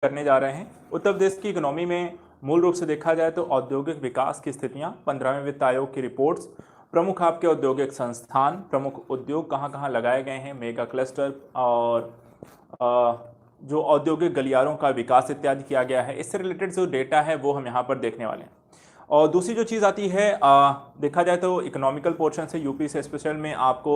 करने जा रहे हैं। उत्तर प्रदेश की इकोनॉमी में मूल रूप से देखा जाए तो औद्योगिक विकास की स्थितियां, 15वें वित्त आयोग की रिपोर्ट्स, प्रमुख आपके औद्योगिक संस्थान, प्रमुख उद्योग कहाँ कहाँ लगाए गए हैं, मेगा क्लस्टर और जो औद्योगिक गलियारों का विकास इत्यादि किया गया है, इससे रिलेटेड जो डेटा है वो हम यहाँ पर देखने वाले हैं। और दूसरी जो चीज़ आती है, देखा जाए तो इकोनॉमिकल पोर्शन से यूपी से स्पेशल में आपको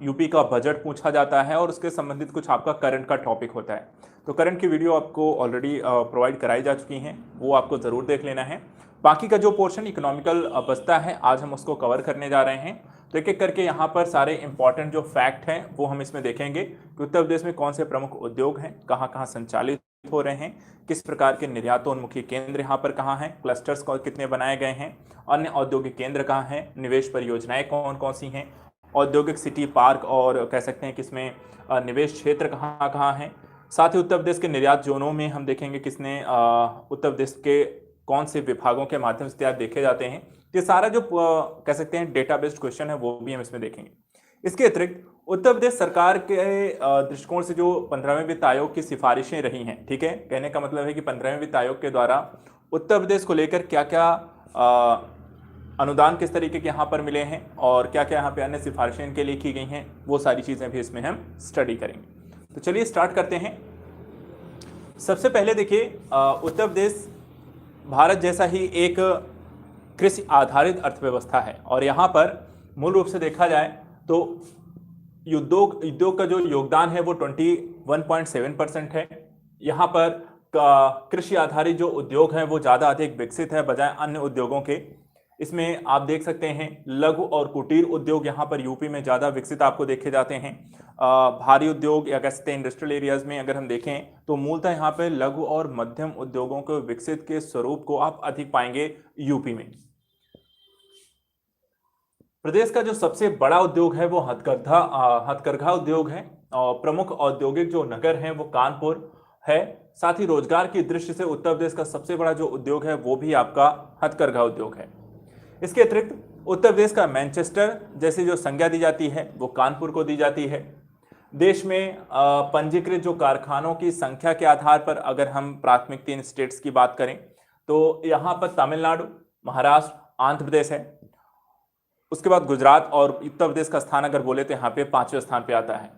यूपी का बजट पूछा जाता है और उसके संबंधित कुछ आपका करंट का टॉपिक होता है। तो करंट की वीडियो आपको ऑलरेडी प्रोवाइड कराई जा चुकी हैं, वो आपको ज़रूर देख लेना है। बाकी का जो पोर्शन इकोनॉमिकल बचता है, आज हम उसको कवर करने जा रहे हैं। तो एक एक करके यहाँ पर सारे इंपॉर्टेंट जो फैक्ट हैं वो हम इसमें देखेंगे कि उत्तर प्रदेश में कौन से प्रमुख उद्योग हैं, कहाँ कहाँ संचालित हो रहे हैं, किस प्रकार के निर्यातोन्मुखी केंद्र यहाँ पर कहाँ हैं, क्लस्टर्स कितने बनाए गए हैं, अन्य औद्योगिक केंद्र कहाँ हैं, निवेश परियोजनाएं कौन कौन सी हैं, औद्योगिक सिटी पार्क और कह सकते हैं कि इसमें निवेश क्षेत्र कहाँ कहाँ हैं। साथ ही उत्तर प्रदेश के निर्यात जोनों में हम देखेंगे किसने उत्तर प्रदेश के कौन से विभागों के माध्यम से तैयार देखे जाते हैं। ये सारा जो कह सकते हैं डेटा बेस्ड क्वेश्चन है वो भी हम इसमें देखेंगे। इसके अतिरिक्त उत्तर प्रदेश सरकार के दृष्टिकोण से जो 15वें वित्त आयोग की सिफारिशें रही हैं, ठीक है, कहने का मतलब है कि 15वें वित्त आयोग के द्वारा उत्तर प्रदेश को लेकर क्या क्या अनुदान किस तरीके के यहाँ पर मिले हैं और क्या क्या यहाँ पे अन्य सिफारिशें इनके लिए की गई हैं, वो सारी चीज़ें भी इसमें हम स्टडी करेंगे। तो चलिए स्टार्ट करते हैं। सबसे पहले देखिए, उत्तर प्रदेश भारत जैसा ही एक कृषि आधारित अर्थव्यवस्था है और यहाँ पर मूल रूप से देखा जाए तो उद्योग का जो योगदान है वो 21.7% है। यहाँ पर कृषि आधारित जो उद्योग हैं वो ज़्यादा अधिक विकसित है बजाय अन्य उद्योगों के। इसमें आप देख सकते हैं लघु और कुटीर उद्योग यहाँ पर यूपी में ज़्यादा विकसित आपको देखे जाते हैं। भारी उद्योग या कह सकते हैं इंडस्ट्रियल एरियाज में अगर हम देखें तो मूलतः यहाँ पे लघु और मध्यम उद्योगों के विकसित के स्वरूप को आप अधिक पाएंगे यूपी में। प्रदेश का जो सबसे बड़ा उद्योग है वो हथकरघा उद्योग है और प्रमुख औद्योगिक जो नगर है वो कानपुर है। साथ ही रोजगार की दृष्टि से उत्तर प्रदेश का सबसे बड़ा जो उद्योग है वो भी आपका हथकरघा उद्योग है। इसके अतिरिक्त उत्तर प्रदेश का मैनचेस्टर जैसी जो संज्ञा दी जाती है वो कानपुर को दी जाती है। देश में पंजीकृत जो कारखानों की संख्या के आधार पर अगर हम प्राथमिक 3 स्टेट्स की बात करें तो यहाँ पर तमिलनाडु, महाराष्ट्र, आंध्र प्रदेश है। उसके बाद गुजरात और उत्तर प्रदेश का स्थान अगर बोले तो यहाँ पे 5वें स्थान पे आता है।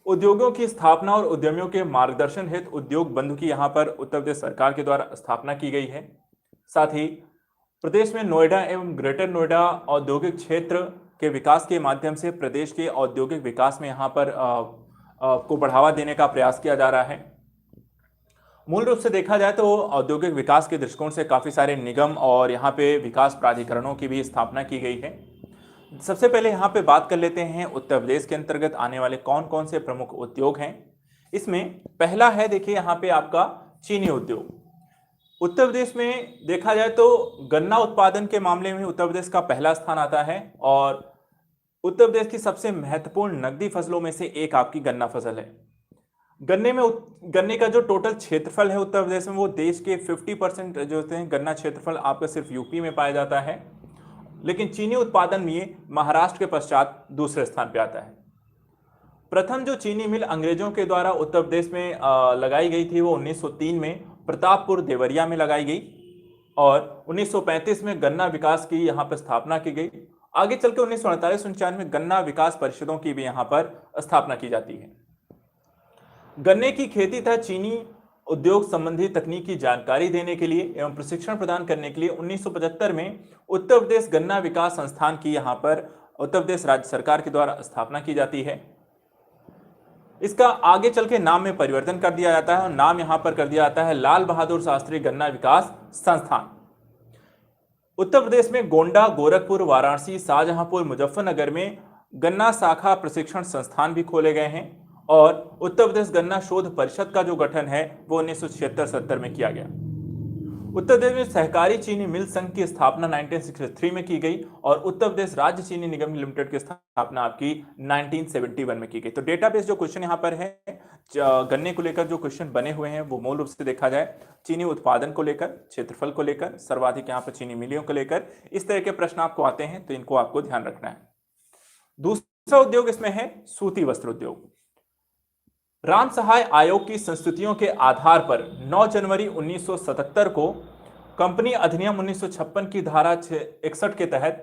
उद्योगों की स्थापना और उद्यमियों के मार्गदर्शन हेतु उद्योग बंधु की यहाँ पर उत्तर प्रदेश सरकार के द्वारा स्थापना की गई है। साथ ही प्रदेश में नोएडा एवं ग्रेटर नोएडा औद्योगिक क्षेत्र के विकास के माध्यम से प्रदेश के औद्योगिक विकास में यहाँ पर को बढ़ावा देने का प्रयास किया जा रहा है। मूल रूप से देखा जाए तो औद्योगिक विकास के दृष्टिकोण से काफ़ी सारे निगम और यहाँ पे विकास प्राधिकरणों की भी स्थापना की गई है। सबसे पहले यहाँ पे बात कर लेते हैं उत्तर प्रदेश के अंतर्गत आने वाले कौन कौन से प्रमुख उद्योग हैं। इसमें पहला है, देखिए यहाँ पे आपका चीनी उद्योग। उत्तर प्रदेश में देखा जाए तो गन्ना उत्पादन के मामले में उत्तर प्रदेश का पहला स्थान आता है और उत्तर प्रदेश की सबसे महत्वपूर्ण नकदी फसलों में से एक आपकी गन्ना फसल है। गन्ने का जो टोटल क्षेत्रफल है उत्तर प्रदेश में वो देश के 50% जो होते हैं गन्ना क्षेत्रफल आपका सिर्फ यूपी में पाया जाता है। लेकिन चीनी उत्पादन में महाराष्ट्र के पश्चात दूसरे स्थान पे आता है। प्रथम जो चीनी मिल अंग्रेजों के द्वारा उत्तर प्रदेश में लगाई गई थी वो 1903 में प्रतापपुर देवरिया में लगाई गई और 1935 में गन्ना विकास की यहाँ पर स्थापना की गई। आगे चल के 1948-49 में गन्ना विकास परिषदों की भी यहाँ पर स्थापना की जाती है। गन्ने की खेती तथा चीनी उद्योग संबंधी तकनीकी जानकारी देने के लिए एवं प्रशिक्षण प्रदान करने के लिए 1975 में उत्तर प्रदेश गन्ना विकास संस्थान की यहाँ पर उत्तर प्रदेश राज्य सरकार के द्वारा स्थापना की जाती है। इसका आगे चल के नाम में परिवर्तन कर दिया जाता है और नाम यहाँ पर कर दिया जाता है लाल बहादुर शास्त्री गन्ना विकास संस्थान। उत्तर प्रदेश में गोंडा, गोरखपुर, वाराणसी, शाहजहांपुर, मुजफ्फरनगर में गन्ना शाखा प्रशिक्षण संस्थान भी खोले गए हैं और उत्तर प्रदेश गन्ना शोध परिषद का जो गठन है वो 1976-70 में किया गया। उत्तर प्रदेश में सहकारी चीनी मिल संघ की स्थापना 1963 में की गई और उत्तर प्रदेश राज्य चीनी निगम लिमिटेड की स्थापना आपकी 1971 में की गई। तो डेटाबेस जो क्वेश्चन यहाँ पर है गन्ने को लेकर जो क्वेश्चन बने हुए हैं वो मूल रूप से देखा जाए चीनी उत्पादन को लेकर, क्षेत्रफल को लेकर, सर्वाधिक यहाँ पर चीनी मिलों को लेकर, इस तरह के प्रश्न आपको आते हैं तो इनको आपको ध्यान रखना है। दूसरा उद्योग इसमें है सूती वस्त्र उद्योग। राम सहाय आयोग की संस्तुतियों के आधार पर 9 जनवरी 1977 को कंपनी अधिनियम 1956 की धारा 61 के तहत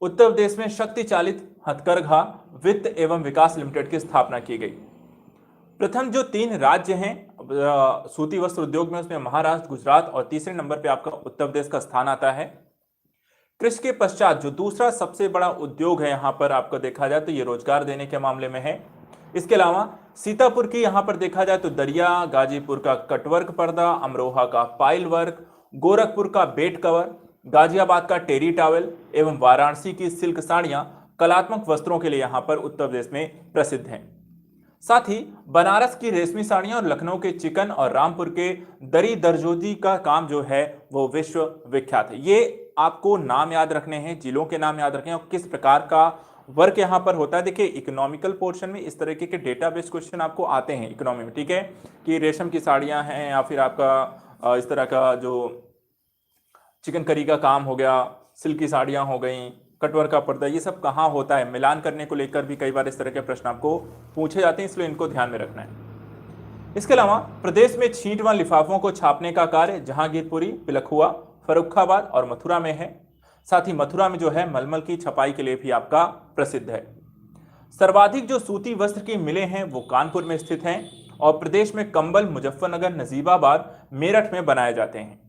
उत्तर प्रदेश में शक्ति चालित हथकरघा वित्त एवं विकास लिमिटेड की स्थापना की गई। प्रथम जो 3 राज्य हैं सूती वस्त्र उद्योग में, उसमें महाराष्ट्र, गुजरात और तीसरे नंबर पे आपका उत्तर प्रदेश का स्थान आता है। कृषि के पश्चात जो दूसरा सबसे बड़ा उद्योग है यहां पर आपको देखा जाए तो ये रोजगार देने के मामले में है। इसके अलावा सीतापुर की यहां पर देखा जाए तो दरिया, गाजीपुर का कटवर्क पर्दा, अमरोहा का पाइल वर्क, गोरखपुर का बेट कवर, गाजियाबाद का टेरी टॉवेल एवं वाराणसी की सिल्क साड़ियां कलात्मक वस्त्रों के लिए यहां पर उत्तर प्रदेश में प्रसिद्ध हैं। साथ ही बनारस की रेशमी साड़ियां और लखनऊ के चिकन और रामपुर के दरी दरजोजी का काम जो है वो विश्व विख्यात है। ये आपको नाम याद रखने हैं, जिलों के नाम याद रखने हैं और किस प्रकार का वर्क यहां पर होता है। देखिए इकोनॉमिकल पोर्शन में इस तरीके के डेटाबेस क्वेश्चन आपको आते हैं इकोनॉमी में, ठीक है, कि रेशम की साड़ियां हैं या फिर आपका इस तरह का जो चिकनकरी का काम हो गया, सिल्क की साड़ियां हो गई, कटवर का पर्दा, ये सब कहाँ होता है, मिलान करने को लेकर भी कई बार इस तरह के प्रश्न आपको पूछे जाते हैं, इसलिए इनको ध्यान में रखना है। इसके अलावा प्रदेश में छींट व लिफाफों को छापने का कार्य जहांगीरपुरी, पिलखुआ, फर्रुखाबाद और मथुरा में है। साथ ही मथुरा में जो है मलमल की छपाई के लिए भी आपका प्रसिद्ध है। सर्वाधिक जो सूती वस्त्र की मिलें हैं वो कानपुर में स्थित हैं और प्रदेश में कंबल मुजफ्फरनगर, नजीबाबाद, मेरठ में बनाए जाते हैं।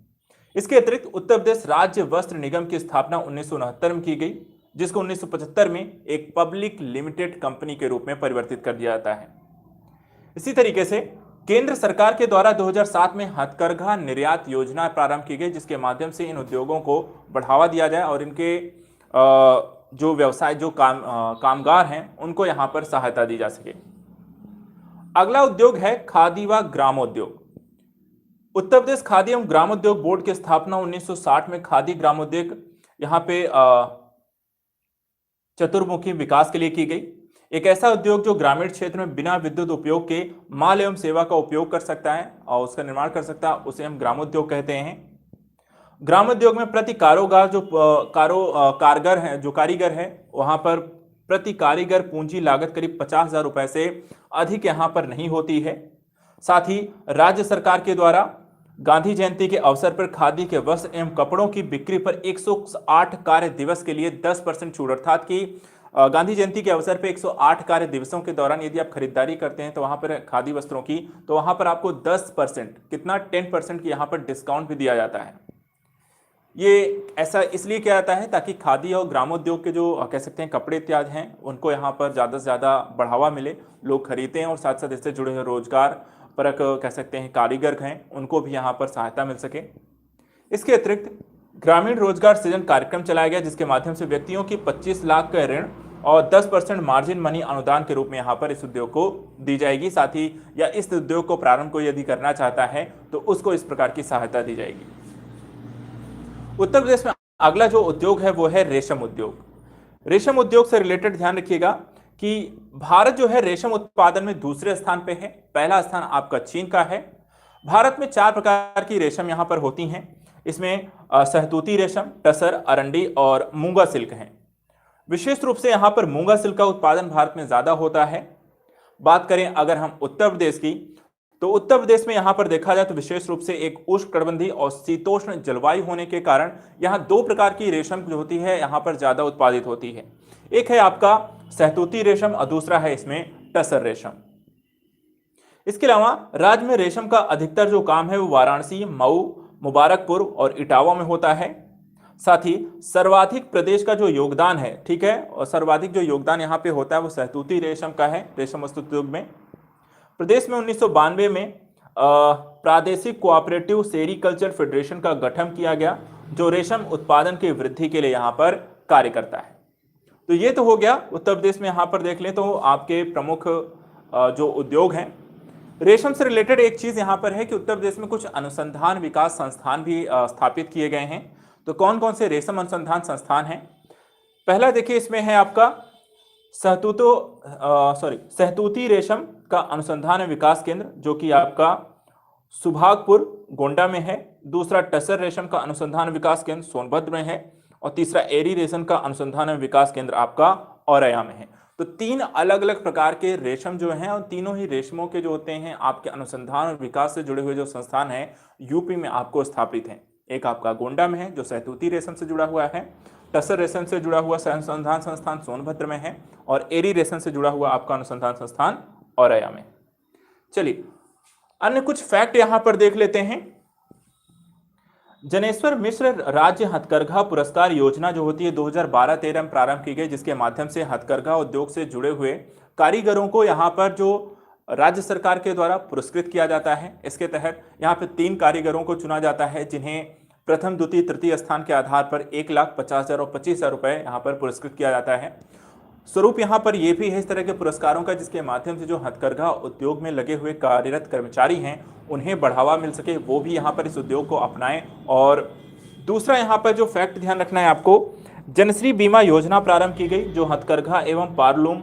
इसके अतिरिक्त उत्तर प्रदेश राज्य वस्त्र निगम की स्थापना 1969 में की गई, जिसको 1975 में एक पब्लिक लिमिटेड कंपनी के रूप में परिवर्तित कर दिया जाता है। इसी तरीके से केंद्र सरकार के द्वारा 2007 में हथकरघा निर्यात योजना प्रारंभ की गई, जिसके माध्यम से इन उद्योगों को बढ़ावा दिया जाए और इनके जो व्यवसाय जो कामगार हैं उनको यहां पर सहायता दी जा सके। अगला उद्योग है खादी व ग्रामोद्योग। उत्तर प्रदेश खादी एवं ग्रामोद्योग बोर्ड की स्थापना 1960 में खादी ग्रामोद्योग यहाँ पे चतुर्मुखी विकास के लिए की गई। एक ऐसा उद्योग जो ग्रामीण क्षेत्र में बिना विद्युत उपयोग के माल एवं सेवा का उपयोग कर सकता है और उसका निर्माण कर सकता है, उसे हम ग्रामोद्योग कहते हैं। ग्रामोद्योग में प्रति कारोबार जो कारगर है, जो कारीगर है, वहां पर प्रति कारीगर पूंजी लागत करीब 50,000 रुपए से अधिक यहां पर नहीं होती है। साथ ही राज्य सरकार के द्वारा गांधी जयंती के अवसर पर खादी के वस्त्र एवं कपड़ों की बिक्री पर 108 कार्य दिवस के लिए 10% छूट, अर्थात कि गांधी जयंती के अवसर पर 108 कार्य दिवसों के दौरान यदि आप खरीदारी करते हैं तो वहां पर खादी वस्त्रों की, तो वहां पर आपको 10% कितना 10% की यहां पर डिस्काउंट भी दिया जाता है। ये ऐसा इसलिए किया जाता है ताकि खादी और ग्रामोद्योग के जो कह सकते हैं कपड़े इत्यादि हैं उनको यहाँ पर ज़्यादा से ज़्यादा बढ़ावा मिले, लोग खरीदते हैं और साथ साथ इससे जुड़े हुए रोजगार परक कह सकते हैं कारीगर हैं उनको भी यहाँ पर सहायता मिल सके। इसके अतिरिक्त ग्रामीण रोजगार सृजन कार्यक्रम चलाया गया, जिसके माध्यम से व्यक्तियों की 25 लाख का ऋण और 10% मार्जिन मनी अनुदान के रूप में यहाँ पर इस उद्योग को दी जाएगी। साथ ही या इस उद्योग को प्रारंभ को यदि करना चाहता है तो उसको इस प्रकार की सहायता दी जाएगी। उत्तर प्रदेश में अगला जो उद्योग है वो है रेशम उद्योग। रेशम उद्योग से रिलेटेड ध्यान रखिएगा कि भारत जो है रेशम उत्पादन में दूसरे स्थान पे है, पहला स्थान आपका चीन का है। भारत में 4 प्रकार की रेशम यहां पर होती हैं, इसमें सहतूती रेशम, टसर, अरंडी और मूंगा सिल्क हैं। विशेष रूप से यहां पर मूंगा सिल्क का उत्पादन भारत में ज्यादा होता है। बात करें अगर हम उत्तर प्रदेश की, तो उत्तर प्रदेश में यहां पर देखा जाए तो विशेष रूप से एक उष्णकटिबंधीय और शीतोष्ण जलवायु होने के कारण यहां 2 प्रकार की रेशम जो होती है यहां पर ज्यादा उत्पादित होती है। एक है आपका सहतूती रेशम और दूसरा है इसमें टसर रेशम। इसके अलावा राज्य में रेशम का अधिकतर जो काम है वो वाराणसी, मऊ, मुबारकपुर और इटावा में होता है। साथ ही सर्वाधिक प्रदेश का जो योगदान है, ठीक है, और सर्वाधिक जो योगदान यहाँ पे होता है वो सहतूती रेशम का है रेशम वस्त्र उद्योग में। प्रदेश में 1992 में प्रादेशिक कोऑपरेटिव सेरीकल्चर फेडरेशन का गठन किया गया, जो रेशम उत्पादन की वृद्धि के लिए यहाँ पर कार्य करता है। तो ये तो हो गया उत्तर प्रदेश में। यहाँ पर देख लें तो आपके प्रमुख जो उद्योग हैं। रेशम से रिलेटेड एक चीज यहाँ पर है कि उत्तर प्रदेश में कुछ अनुसंधान विकास संस्थान भी स्थापित किए गए हैं। तो कौन कौन से रेशम अनुसंधान संस्थान हैं? पहला देखिए इसमें है आपका सहतूती रेशम का अनुसंधान एवं विकास केंद्र, जो कि आपका सुभागपुर गोंडा में है। दूसरा टसर रेशम का अनुसंधान विकास केंद्र सोनभद्र में है और तीसरा एरी रेशम का अनुसंधान एवं विकास केंद्र आपका औरैया में है। तो तो 3 अलग अलग प्रकार के रेशम जो हैं, और तीनों ही रेशमों के जो होते हैं आपके अनुसंधान और विकास से जुड़े हुए जो संस्थान हैं यूपी में आपको स्थापित हैं। एक आपका गोंडा में है जो सहतूती रेशम से जुड़ा हुआ है, टसर रेशम से जुड़ा हुआ अनुसंधान संस्थान सोनभद्र में है, और एरी रेशम से जुड़ा हुआ आपका अनुसंधान संस्थान औरैया में। चलिए अन्य कुछ फैक्ट यहां पर देख लेते हैं। जनेश्वर मिश्र राज्य हथकरघा पुरस्कार योजना जो होती है 2012-13 में प्रारंभ की गई, जिसके माध्यम से हथकरघा उद्योग से जुड़े हुए कारीगरों को यहां पर जो राज्य सरकार के द्वारा पुरस्कृत किया जाता है। इसके तहत यहां पर 3 कारीगरों को चुना जाता है जिन्हें प्रथम द्वितीय तृतीय स्थान के आधार पर 1,50,000 और 25,000 रुपए यहां पर पुरस्कृत किया जाता है। स्वरूप यहां पर यह भी है इस तरह के पुरस्कारों का जिसके माध्यम से जो हथकरघा उद्योग में लगे हुए कार्यरत कर्मचारी हैं उन्हें बढ़ावा मिल सके, वो भी यहां पर इस उद्योग को अपनाएं। और दूसरा यहां पर जो फैक्ट ध्यान रखना है आपको, जनश्री बीमा योजना प्रारंभ की गई जो हथकरघा एवं पारलूम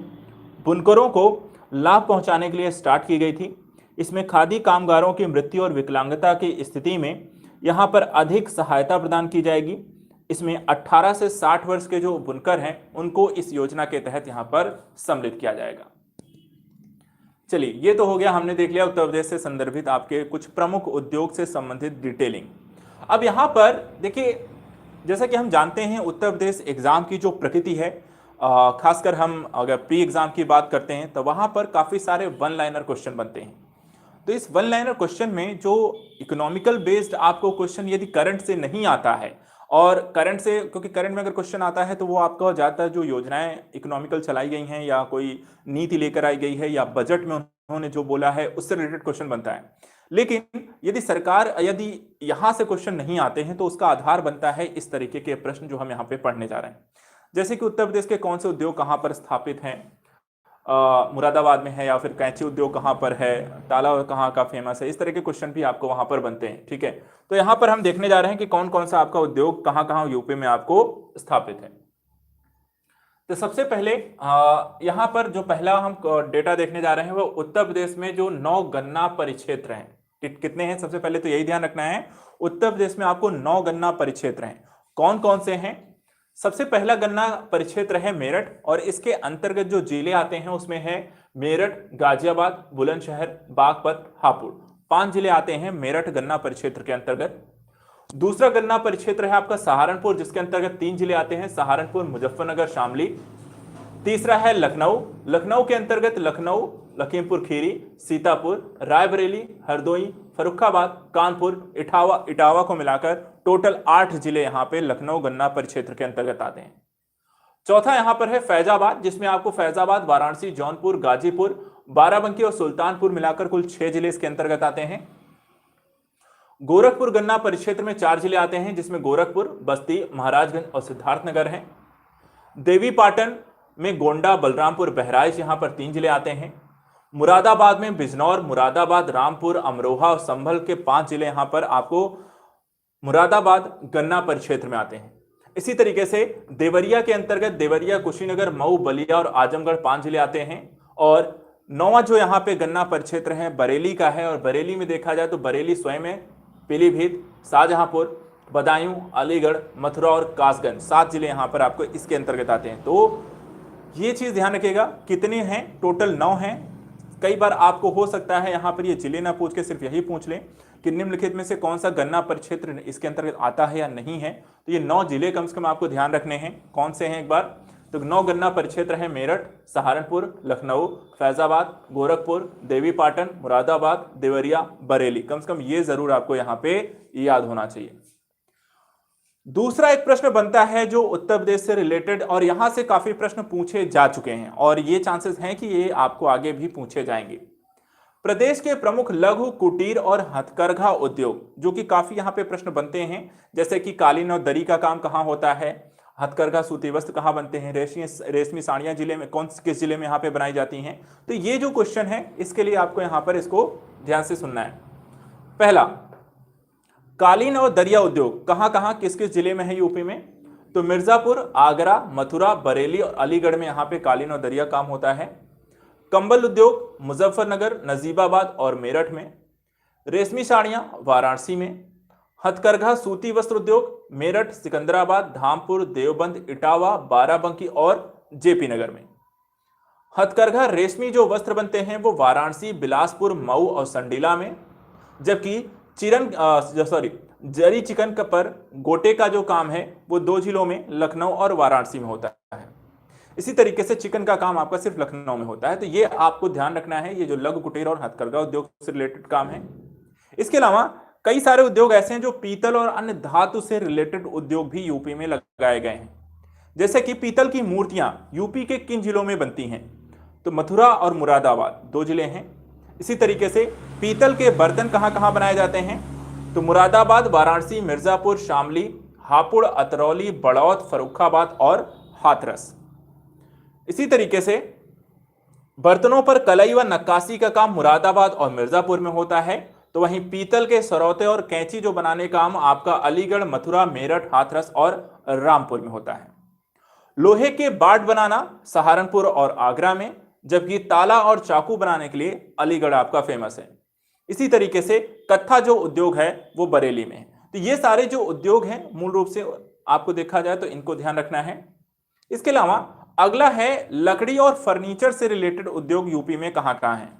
बुनकरों को लाभ पहुंचाने के लिए स्टार्ट की गई थी। इसमें खादी कामगारों की मृत्यु और विकलांगता की स्थिति में यहां पर अधिक सहायता प्रदान की जाएगी। इसमें 18 से 60 वर्ष के जो बुनकर हैं उनको इस योजना के तहत यहां पर सम्मिलित किया जाएगा। चलिए ये तो हो गया, हमने देख लिया उत्तर प्रदेश से संदर्भित आपके कुछ प्रमुख उद्योग से संबंधित डिटेलिंग। अब यहां पर देखिए, जैसा कि हम जानते हैं उत्तर प्रदेश एग्जाम की जो प्रकृति है, खासकर हम अगर प्री एग्जाम की बात करते हैं तो वहां पर काफी सारे वन लाइनर क्वेश्चन बनते हैं। तो इस वन लाइनर क्वेश्चन में जो इकोनॉमिकल बेस्ड आपको क्वेश्चन यदि करंट से नहीं आता है, और करंट से, क्योंकि करंट में अगर क्वेश्चन आता है तो वो आपका ज्यादातर जो योजनाएं इकोनॉमिकल चलाई गई हैं या कोई नीति लेकर आई गई है या बजट में उन्होंने जो बोला है उससे रिलेटेड क्वेश्चन बनता है। लेकिन यदि सरकार यदि यहां से क्वेश्चन नहीं आते हैं तो उसका आधार बनता है इस तरीके के प्रश्न जो हम यहाँ पे पढ़ने जा रहे हैं। जैसे कि उत्तर प्रदेश के कौन से उद्योग कहाँ पर स्थापित हैं, मुरादाबाद में है, या फिर कैंची उद्योग कहाँ पर है, ताला कहाँ का फेमस है, इस तरह के क्वेश्चन भी आपको वहां पर बनते हैं। ठीक है, तो यहाँ पर हम देखने जा रहे हैं कि कौन कौन सा आपका उद्योग कहाँ कहाँ यूपी में आपको स्थापित है। तो सबसे पहले यहाँ पर जो पहला हम डेटा देखने जा रहे हैं वो उत्तर प्रदेश में जो 9 गन्ना परिक्षेत्र हैं, कितने हैं सबसे पहले तो यही ध्यान रखना है। उत्तर प्रदेश में आपको 9 गन्ना परिक्षेत्र हैं। कौन कौन से हैं? सबसे पहला गन्ना परिक्षेत्र है मेरठ, और इसके अंतर्गत जो जिले आते हैं उसमें है मेरठ, गाजियाबाद, बुलंदशहर, बागपत, हापुड़। 5 जिले आते हैं मेरठ गन्ना परिक्षेत्र के अंतर्गत। दूसरा गन्ना परिक्षेत्र है आपका सहारनपुर, जिसके अंतर्गत 3 जिले आते हैं, सहारनपुर, मुजफ्फरनगर, शामली। तीसरा है लखनऊ, लखनऊ के अंतर्गत लखनऊ, लखीमपुर खीरी, सीतापुर, रायबरेली, हरदोई, फर्रुखाबाद, कानपुर, इटावा को मिलाकर टोटल 8 जिले यहां पे लखनऊ गन्ना परिक्षेत्र के अंतर्गत आते हैं। चौथा यहां पर है फैजाबाद, जिसमें आपको फैजाबाद, वाराणसी, जौनपुर, गाजीपुर, बाराबंकी और सुल्तानपुर मिलाकर कुल 6 जिले इसके अंतर्गत आते हैं। गोरखपुर गन्ना परिक्षेत्र में 4 जिले आते हैं, जिसमें गोरखपुर, बस्ती, महाराजगंज और सिद्धार्थनगर हैं। देवी पाटन में गोंडा, बलरामपुर, बहराइच यहां पर 3 जिले आते हैं। मुरादाबाद में बिजनौर, मुरादाबाद, रामपुर, अमरोहा और संभल के 5 जिले यहां पर आपको मुरादाबाद गन्ना परिक्षेत्र में आते हैं। इसी तरीके से देवरिया के अंतर्गत देवरिया, कुशीनगर, मऊ, बलिया और आजमगढ़ 5 जिले आते हैं। और 9वां जो यहाँ पे गन्ना परिक्षेत्र है बरेली का है, और बरेली में देखा जाए तो बरेली स्वयं में पीलीभीत, शाहजहांपुर, बदायूं, अलीगढ़, मथुरा और कासगंज 7 जिले यहाँ पर आपको इसके अंतर्गत आते हैं। तो ये चीज ध्यान रखिएगा, कितने हैं? टोटल 9 हैं। कई बार आपको हो सकता है यहाँ पर ये जिले ना पूछ के सिर्फ यही पूछ लें कि निम्नलिखित में से कौन सा गन्ना परिक्षेत्र इसके अंतर्गत आता है या नहीं है। तो ये 9 जिले कम से कम आपको ध्यान रखने हैं। कौन से हैं एक बार? तो 9 गन्ना परिक्षेत्र है मेरठ, सहारनपुर, लखनऊ, फैजाबाद, गोरखपुर, देवीपाटन, मुरादाबाद, देवरिया, बरेली। कम से कम ये जरूर आपको यहाँ पे याद होना चाहिए। दूसरा एक प्रश्न बनता है जो उत्तर प्रदेश से रिलेटेड, और यहां से काफी प्रश्न पूछे जा चुके हैं और ये चांसेस हैं कि ये आपको आगे भी पूछे जाएंगे। प्रदेश के प्रमुख लघु, कुटीर और हथकरघा उद्योग, जो कि काफी यहाँ पे प्रश्न बनते हैं, जैसे कि कालीन और दरी का काम कहाँ होता है, हथकरघा सूती वस्त्र कहाँ बनते हैं, रेशमी साड़ियां जिले में किस जिले में यहाँ पे बनाई जाती हैं। तो ये जो क्वेश्चन है इसके लिए आपको यहाँ पर इसको ध्यान से सुनना है। पहला, कालीन और दरिया उद्योग कहाँ कहाँ किस किस जिले में है यूपी में? तो मिर्जापुर, आगरा, मथुरा, बरेली और अलीगढ़ में यहाँ पे कालीन और दरिया काम होता है। कंबल उद्योग मुजफ्फरनगर, नजीबाबाद और मेरठ में। रेशमी साड़ियां वाराणसी में। हथकरघा सूती वस्त्र उद्योग मेरठ, सिकंदराबाद, धामपुर, देवबंद, इटावा, बाराबंकी और जेपी नगर में। हथकरघा रेशमी जो वस्त्र बनते हैं वो वाराणसी, बिलासपुर, मऊ और संडीला में, जबकि जरी चिकन का पर गोटे का जो काम है वो 2 जिलों में, लखनऊ और वाराणसी में होता है। इसी तरीके से चिकन का काम आपका सिर्फ लखनऊ में होता है। तो ये आपको ध्यान रखना है, ये जो लघु कुटीर और हथकरघा उद्योग से रिलेटेड काम है। इसके अलावा कई सारे उद्योग ऐसे हैं जो पीतल और अन्य धातु से रिलेटेड उद्योग भी यूपी में लगाए गए हैं। जैसे कि पीतल की मूर्तियां यूपी के किन जिलों में बनती हैं? तो मथुरा और मुरादाबाद 2 जिले हैं। इसी तरीके से पीतल के बर्तन कहां कहां बनाए जाते हैं? तो मुरादाबाद, वाराणसी, मिर्जापुर, शामली, हापुड़, अतरौली, बड़ौद, फर्रुखाबाद और हाथरस। इसी तरीके से बर्तनों पर कलई व नक्काशी का काम मुरादाबाद और मिर्जापुर में होता है। तो वहीं पीतल के सरौते और कैंची जो बनाने का काम आपका अलीगढ़, मथुरा, मेरठ, हाथरस और रामपुर में होता है। लोहे के बाट बनाना सहारनपुर और आगरा में, जबकि ताला और चाकू बनाने के लिए अलीगढ़ आपका फेमस है। इसी तरीके से कत्था जो उद्योग है वो बरेली में है। तो ये सारे जो उद्योग हैं मूल रूप से आपको देखा जाए तो इनको ध्यान रखना है। इसके अलावा अगला है लकड़ी और फर्नीचर से रिलेटेड उद्योग यूपी में कहां कहां हैं।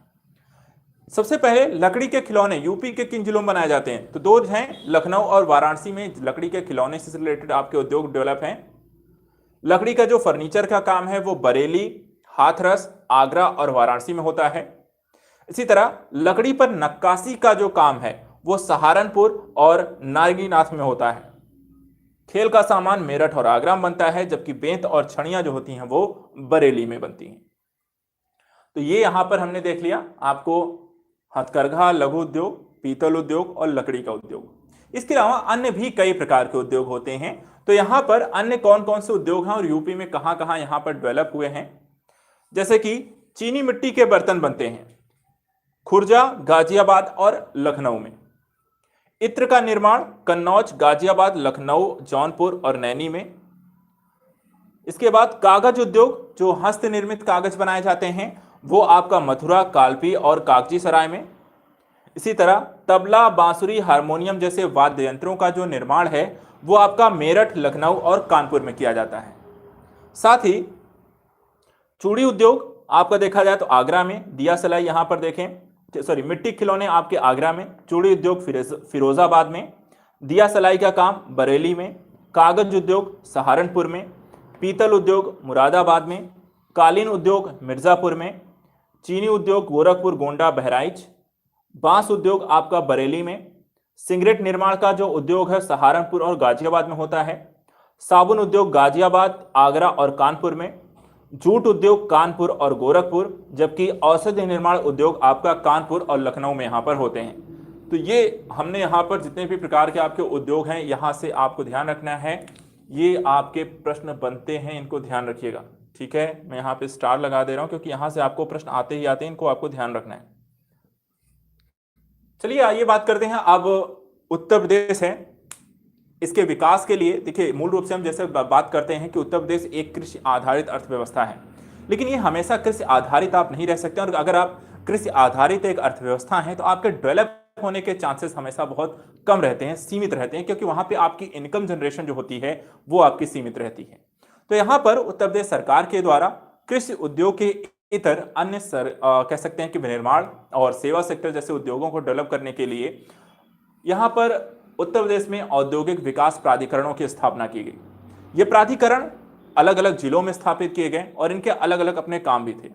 सबसे पहले लकड़ी के खिलौने यूपी के किन जिलों में बनाए जाते हैं? तो 2 हैं, लखनऊ और वाराणसी में लकड़ी के खिलौने से रिलेटेड आपके उद्योग डेवलप हैं। लकड़ी का जो फर्नीचर का काम है वो बरेली, हाथरस, आगरा और वाराणसी में होता है। इसी तरह लकड़ी पर नक्काशी का जो काम है वो सहारनपुर और नागीनाथ में होता है। खेल का सामान मेरठ और आगरा में बनता है, जबकि बेंत और छड़ियां जो होती हैं वो बरेली में बनती हैं। तो ये यहां पर हमने देख लिया आपको हथकरघा, लघु उद्योग, पीतल उद्योग और लकड़ी का उद्योग। इसके अलावा अन्य भी कई प्रकार के उद्योग होते हैं। तो यहां पर अन्य कौन कौन से उद्योग हैं और यूपी में कहां कहां यहां पर डेवलप हुए हैं? जैसे कि चीनी मिट्टी के बर्तन बनते हैं खुर्जा, गाजियाबाद और लखनऊ में। इत्र का निर्माण कन्नौज, गाजियाबाद, लखनऊ, जौनपुर और नैनी में। इसके बाद कागज उद्योग जो हस्त निर्मित कागज बनाए जाते हैं वो आपका मथुरा, कालपी और कागजी सराय में। इसी तरह तबला, बांसुरी, हारमोनियम जैसे वाद्य यंत्रों का जो निर्माण है वो आपका मेरठ, लखनऊ और कानपुर में किया जाता है। साथ ही चूड़ी उद्योग आपका देखा जाए तो आगरा में, दिया सलाई यहां पर देखें, मिट्टी खिलौने आपके आगरा में, चूड़ी उद्योग फिरोजाबाद में, दिया सलाई का काम बरेली में, कागज उद्योग सहारनपुर में, पीतल उद्योग मुरादाबाद में, कालीन उद्योग मिर्जापुर में, चीनी उद्योग गोरखपुर, गोंडा, बहराइच, बांस उद्योग आपका बरेली में, सिगरेट निर्माण का जो उद्योग है सहारनपुर और गाजियाबाद में होता है, साबुन उद्योग गाजियाबाद, आगरा और कानपुर में, जूट उद्योग कानपुर और गोरखपुर, जबकि औषधि निर्माण उद्योग आपका कानपुर और लखनऊ में यहाँ पर होते हैं। तो ये हमने यहाँ पर जितने भी प्रकार के आपके उद्योग हैं यहाँ से आपको ध्यान रखना है। ये आपके प्रश्न बनते हैं, इनको ध्यान रखिएगा, ठीक है। मैं यहाँ पे स्टार लगा दे रहा हूँ क्योंकि यहाँ से आपको प्रश्न आते ही आते हैं, इनको आपको ध्यान रखना है। चलिए आइए बात करते हैं। अब उत्तर प्रदेश है, इसके विकास के लिए देखिए मूल रूप से हम जैसे बात करते हैं कि उत्तर प्रदेश एक कृषि आधारित अर्थव्यवस्था है, लेकिन ये हमेशा कृषि आधारित आप नहीं रह सकते। और अगर आप कृषि आधारित एक अर्थव्यवस्था है तो आपके डेवलप होने के चांसेस हमेशा बहुत कम रहते हैं, सीमित रहते हैं, क्योंकि वहां पे आपकी इनकम जनरेशन जो होती है वो आपकी सीमित रहती है। तो यहाँ पर उत्तर प्रदेश सरकार के द्वारा कृषि उद्योग के इतर अन्य कह सकते हैं कि विनिर्माण और सेवा सेक्टर जैसे उद्योगों को डेवलप करने के लिए यहाँ पर उत्तर प्रदेश में औद्योगिक विकास प्राधिकरणों की स्थापना की गई। ये प्राधिकरण अलग अलग जिलों में स्थापित किए गए और इनके अलग अलग अपने काम भी थे।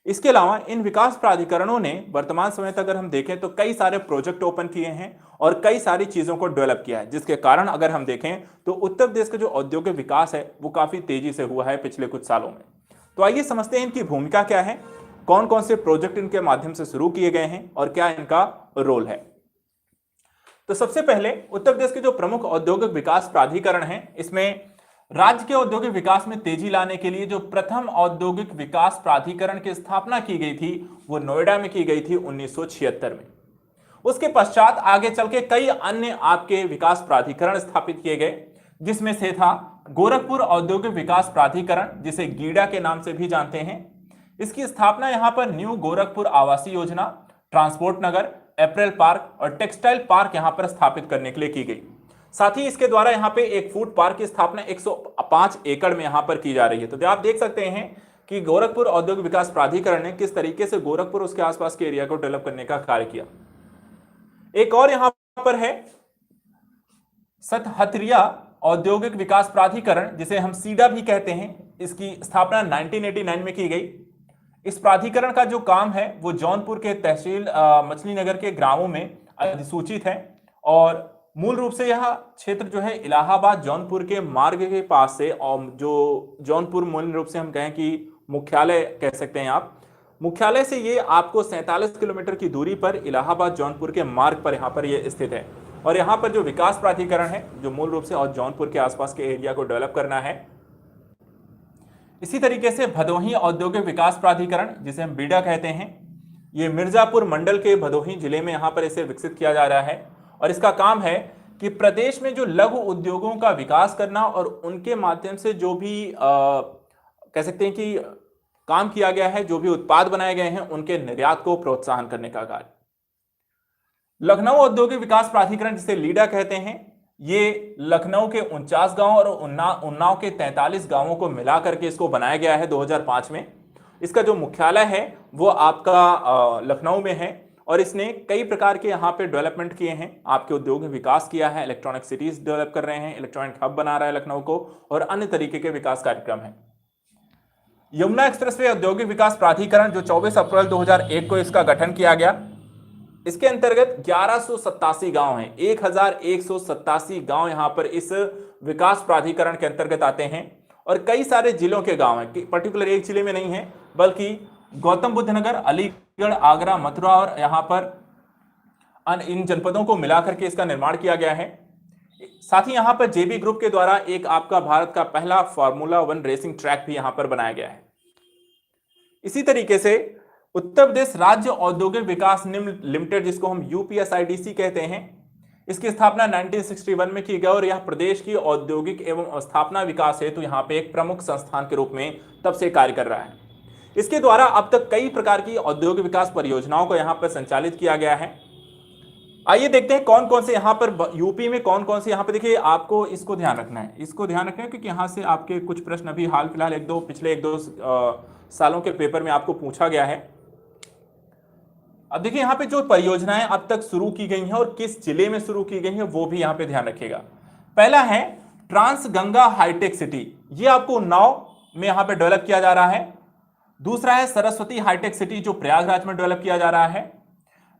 इसके अलावा इन विकास प्राधिकरणों ने वर्तमान समय तक अगर हम देखें तो कई सारे प्रोजेक्ट ओपन किए हैं और कई सारी चीजों को डेवलप किया है, जिसके कारण अगर हम देखें तो उत्तर प्रदेश का जो औद्योगिक विकास है वो काफी तेजी से हुआ है पिछले कुछ सालों में। तो आइए समझते हैं इनकी भूमिका क्या है, कौन कौन से प्रोजेक्ट इनके माध्यम से शुरू किए गए हैं और क्या इनका रोल है। तो सबसे पहले उत्तर प्रदेश के जो प्रमुख औद्योगिक विकास प्राधिकरण हैं, इसमें राज्य के औद्योगिक विकास में तेजी लाने के लिए जो प्रथम औद्योगिक विकास प्राधिकरण की स्थापना की गई थी वो नोएडा में की गई थी 1976 में। उसके पश्चात आगे चल के कई अन्य आपके विकास प्राधिकरण स्थापित किए गए, जिसमें से था गोरखपुर औद्योगिक विकास प्राधिकरण, जिसे गीडा के नाम से भी जानते हैं। इसकी स्थापना यहाँ पर न्यू गोरखपुर आवासीय योजना, ट्रांसपोर्ट नगर, अप्रैल पार्क और टेक्सटाइल पार्क यहाँ पर स्थापित करने के लिए की गई। साथ ही इसके द्वारा यहाँ पे एक फूड पार्क की स्थापना 105 एकड़ में यहाँ पर की जा रही है। तो आप देख सकते हैं कि गोरखपुर औद्योगिक विकास प्राधिकरण ने किस तरीके से गोरखपुर उसके आसपास के एरिया को डेवलप करने का कार्य किया। एक और यहां पर है सतहतरिया औद्योगिक विकास प्राधिकरण, जिसे हम सीडा भी कहते हैं। इसकी स्थापना 1989 में की गई। इस प्राधिकरण का जो काम है वो जौनपुर के तहसील मछली नगर के ग्रामों में अधिसूचित है और मूल रूप से यह क्षेत्र जो है इलाहाबाद जौनपुर के मार्ग के पास से, और जो जौनपुर मूल रूप से हम कहें कि मुख्यालय कह सकते हैं आप, मुख्यालय से ये आपको 47 किलोमीटर की दूरी पर इलाहाबाद जौनपुर के मार्ग पर यहाँ पर ये स्थित है। और यहाँ पर जो विकास प्राधिकरण है जो मूल रूप से और जौनपुर के आसपास के एरिया को डेवलप करना है। इसी तरीके से भदोही औद्योगिक विकास प्राधिकरण, जिसे हम बीडा कहते हैं, ये मिर्जापुर मंडल के भदोही जिले में यहाँ पर इसे विकसित किया जा रहा है और इसका काम है कि प्रदेश में जो लघु उद्योगों का विकास करना और उनके माध्यम से जो भी कह सकते हैं कि काम किया गया है, जो भी उत्पाद बनाए गए हैं, उनके निर्यात को प्रोत्साहन करने का कार्य। लखनऊ औद्योगिक विकास प्राधिकरण, जिसे लीडा कहते हैं, ये लखनऊ के 49 गांव और उन्नाव के 43 गांवों को मिलाकर के इसको बनाया गया है 2005 में। इसका जो मुख्यालय है वो आपका लखनऊ में है और इसने कई प्रकार के यहाँ पे डेवलपमेंट किए हैं, आपके उद्योग में विकास किया है, इलेक्ट्रॉनिक सिटीज डेवलप कर रहे हैं, इलेक्ट्रॉनिक हब बना रहा है लखनऊ को, और अन्य तरीके के विकास कार्यक्रम है। यमुना एक्सप्रेसवे औद्योगिक विकास प्राधिकरण, जो 24 अप्रैल 2001 को इसका गठन किया गया, इसके अंतर्गत 1187 गांव हैं। 1187 गांव यहां पर इस विकास प्राधिकरण के अंतर्गत आते हैं और कई सारे जिलों के गांव हैं, पर्टिकुलर एक जिले में नहीं है, बल्कि गौतम बुद्ध नगर, अलीगढ़, आगरा, मथुरा और यहां पर इन जनपदों को मिलाकर के इसका निर्माण किया गया है। साथ ही यहां पर जेबी ग्रुप के द्वारा एक आपका भारत का पहला फॉर्मूला 1 रेसिंग ट्रैक भी यहां पर बनाया गया है। इसी तरीके से उत्तर प्रदेश राज्य औद्योगिक विकास निगम लिमिटेड, जिसको हम यूपीएसआईडीसी कहते हैं, इसकी स्थापना 1961 में की गई और यह प्रदेश की औद्योगिक एवं स्थापना विकास हेतु यहाँ पे एक प्रमुख संस्थान के रूप में तब से कार्य कर रहा है। इसके द्वारा अब तक कई प्रकार की औद्योगिक विकास परियोजनाओं को यहाँ पर संचालित किया गया है। आइए देखते हैं कौन कौन से यहाँ पर यूपी में कौन कौन से, यहाँ पे देखिए आपको इसको ध्यान रखना है, इसको ध्यान रखना है क्योंकि यहाँ से आपके कुछ प्रश्न अभी हाल फिलहाल पिछले एक दो सालों के पेपर में आपको पूछा गया है। अब देखिए यहाँ पे जो परियोजनाएं अब तक शुरू की गई हैं और किस जिले में शुरू की गई हैं वो भी यहाँ पे ध्यान रखिएगा। पहला है ट्रांस गंगा हाईटेक सिटी, ये आपको उन्नाव में यहाँ पे डेवलप किया जा रहा है। दूसरा है सरस्वती हाईटेक सिटी, जो प्रयागराज में डेवलप किया जा रहा है।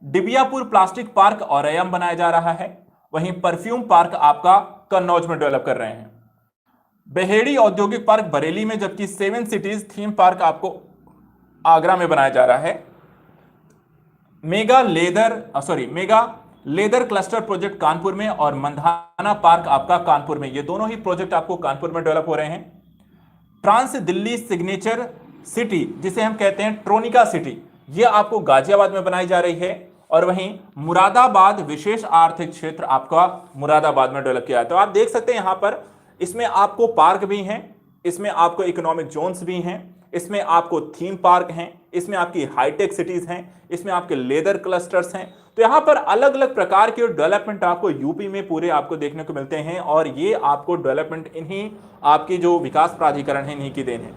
डिबियापुर प्लास्टिक पार्क औरैया में बनाया जा रहा है। वहीं परफ्यूम पार्क आपका कन्नौज में डेवलप कर रहे हैं। बेहेड़ी औद्योगिक पार्क बरेली में, जबकि 7 सिटीज थीम पार्क आपको आगरा में बनाया जा रहा है। Mega leather cluster project Kanpur में और मंधाना पार्क आपका कानपुर में, ये दोनों ही प्रोजेक्ट आपको कानपुर में डेवलप हो रहे हैं। ट्रांस दिल्ली सिग्नेचर सिटी, जिसे हम कहते हैं ट्रोनिका सिटी, ये आपको गाजियाबाद में बनाई जा रही है। और वहीं मुरादाबाद विशेष आर्थिक क्षेत्र आपका मुरादाबाद में डेवलप किया है। तो आप देख सकते हैं यहां पर इसमें आपको पार्क भी हैं, इसमें आपको इकोनॉमिक जोन्स भी हैं, इसमें आपको थीम पार्क हैं, इसमें आपकी हाईटेक सिटीज हैं, इसमें आपके लेदर क्लस्टर्स हैं। तो यहां पर अलग अलग प्रकार के डेवलपमेंट आपको यूपी में पूरे आपको देखने को मिलते हैं और ये आपको डेवलपमेंट इन्हीं आपकी जो विकास प्राधिकरण है इन्हीं की देन है।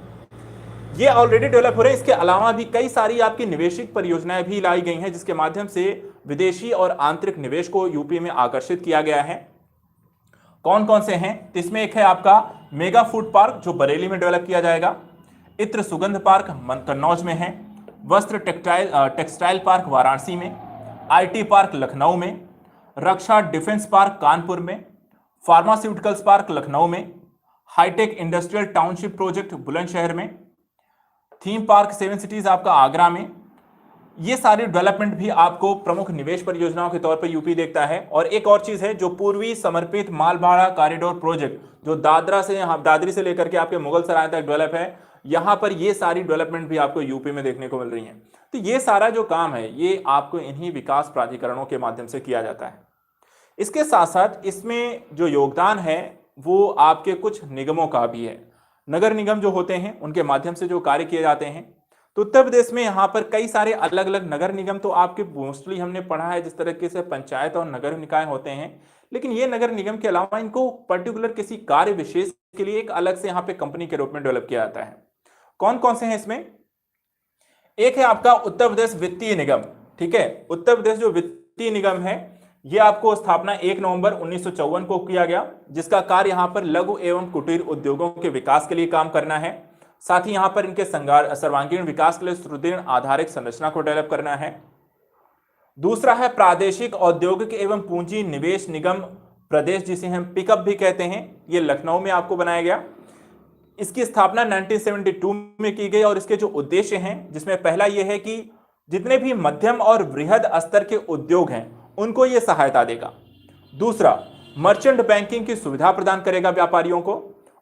ये ऑलरेडी डेवलप हो रहे हैं। इसके अलावा भी कई सारी आपकी निवेशित परियोजनाएं भी लाई गई हैं जिसके माध्यम से विदेशी और आंतरिक निवेश को यूपी में आकर्षित किया गया है। कौन कौन से हैं? तो इसमें एक है आपका मेगा फूड पार्क जो बरेली में डेवलप किया जाएगा, इत्र सुगंध पार्क कन्नौज में है, वस्त्र टेक्सटाइल पार्क वाराणसी में, आईटी पार्क लखनऊ में, रक्षा डिफेंस पार्क कानपुर में, फार्मास्यूटिकल्स पार्क लखनऊ में, high tech industrial township project Bulandshahr में, थीम पार्क 7 सिटीज आपका आगरा में। ये सारी डेवलपमेंट भी आपको प्रमुख निवेश परियोजनाओं के तौर पर यूपी देखता है। और एक और चीज है जो पूर्वी समर्पित मालभाड़ा कॉरिडोर प्रोजेक्ट जो दादरी से लेकर के आपके मुगल सराय तक डेवलप है, यहां पर ये सारी डेवलपमेंट भी आपको यूपी में देखने को मिल रही है। तो ये सारा जो काम है ये आपको इन्हीं विकास प्राधिकरणों के माध्यम से किया जाता है। इसके साथ साथ इसमें जो योगदान है वो आपके कुछ निगमों का भी है। नगर निगम जो होते हैं उनके माध्यम से जो कार्य किए जाते हैं। तो उत्तर प्रदेश में यहाँ पर कई सारे अलग अलग नगर निगम तो आपके मोस्टली हमने पढ़ा है जिस तरीके से पंचायत और नगर निकाय होते हैं, लेकिन ये नगर निगम के अलावा इनको पर्टिकुलर किसी कार्य विशेष के लिए एक अलग से यहाँ पे कंपनी के रूप में डेवलप किया जाता है। कौन कौन से हैं इसमें? एक है आपका उत्तर प्रदेश वित्तीय निगम, ठीक है। उत्तर प्रदेश जो वित्तीय निगम है ये आपको स्थापना 1 नवंबर 1954 को किया गया, जिसका कार्य यहां पर लघु एवं कुटीर उद्योगों के विकास के लिए काम करना है। साथ ही यहां पर इनके सर्वांगीण विकास के लिए सुदृढ़ आधारिक संरचना को डेवलप करना है। दूसरा है प्रादेशिक औद्योगिक एवं पूंजी निवेश निगम प्रदेश, जिसे हम पिकअप भी कहते हैं, ये लखनऊ में आपको बनाया गया। इसकी स्थापना 1972 में की गई और इसके जो उद्देश्य हैं जिसमें पहला यह है कि जितने भी मध्यम और बृहद स्तर के उद्योग हैं उनको यह सहायता देगा। दूसरा, मर्चेंट बैंकिंग की सुविधा प्रदान करेगा व्यापारियों को।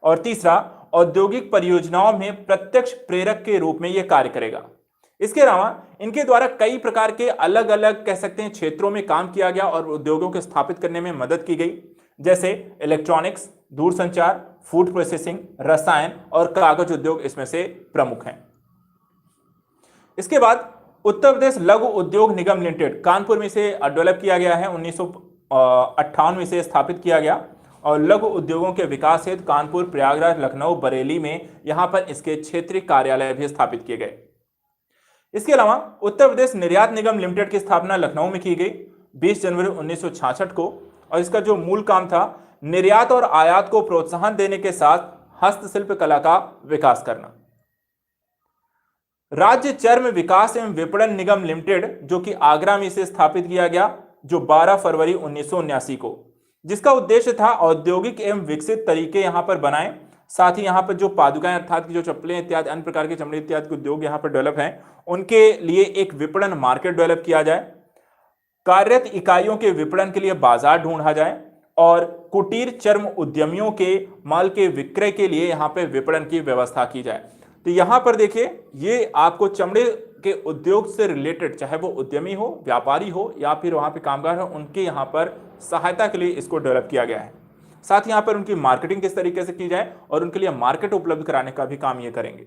और तीसरा, औद्योगिक परियोजनाओं में प्रत्यक्ष प्रेरक के रूप में यह कार्य करेगा। इसके अलावा इनके द्वारा कई प्रकार के अलग अलग कह सकते हैं क्षेत्रों में काम किया गया और उद्योगों को स्थापित करने में मदद की गई, जैसे इलेक्ट्रॉनिक्स, दूरसंचार, फूड प्रोसेसिंग, रसायन और कागज उद्योग इसमें से प्रमुख हैं। इसके बाद उत्तर प्रदेश लघु उद्योग निगम लिमिटेड कानपुर में इसे डेवलप किया गया है, 1958 में इसे स्थापित किया गया और लघु उद्योगों के विकास हेतु कानपुर, प्रयागराज, लखनऊ, बरेली में यहां पर इसके क्षेत्रीय कार्यालय भी स्थापित किए गए। इसके अलावा उत्तर प्रदेश निर्यात निगम लिमिटेड की स्थापना लखनऊ में की गई 20 जनवरी 1966 को और इसका जो मूल काम था निर्यात और आयात को प्रोत्साहन देने के साथ हस्तशिल्प कला का विकास करना। राज्य चर्म विकास एवं विपणन निगम लिमिटेड जो कि आगरा में इसे स्थापित किया गया जो 12 फरवरी 1979 को, जिसका उद्देश्य था औद्योगिक एवं विकसित तरीके यहां पर बनाएं। साथ ही यहां पर जो पादुकाएं अर्थात की जो चप्पलें इत्यादि अन्य प्रकार के चमड़े इत्यादि के उद्योग यहां पर डेवलप हैं उनके लिए एक विपणन मार्केट डेवलप किया जाए, कार्यरत इकाइयों के विपणन के लिए बाजार ढूंढा जाए और कुटीर चर्म उद्यमियों के माल के विक्रय के लिए यहां पर विपणन की व्यवस्था की जाए। तो यहां पर देखिए ये आपको चमड़े के उद्योग से रिलेटेड चाहे वो उद्यमी हो, व्यापारी हो या फिर वहां पे कामगार हो, उनके यहां पर सहायता के लिए इसको डेवलप किया गया है। साथ ही यहां पर उनकी मार्केटिंग किस तरीके से की जाए और उनके लिए मार्केट उपलब्ध कराने का भी काम ये करेंगे।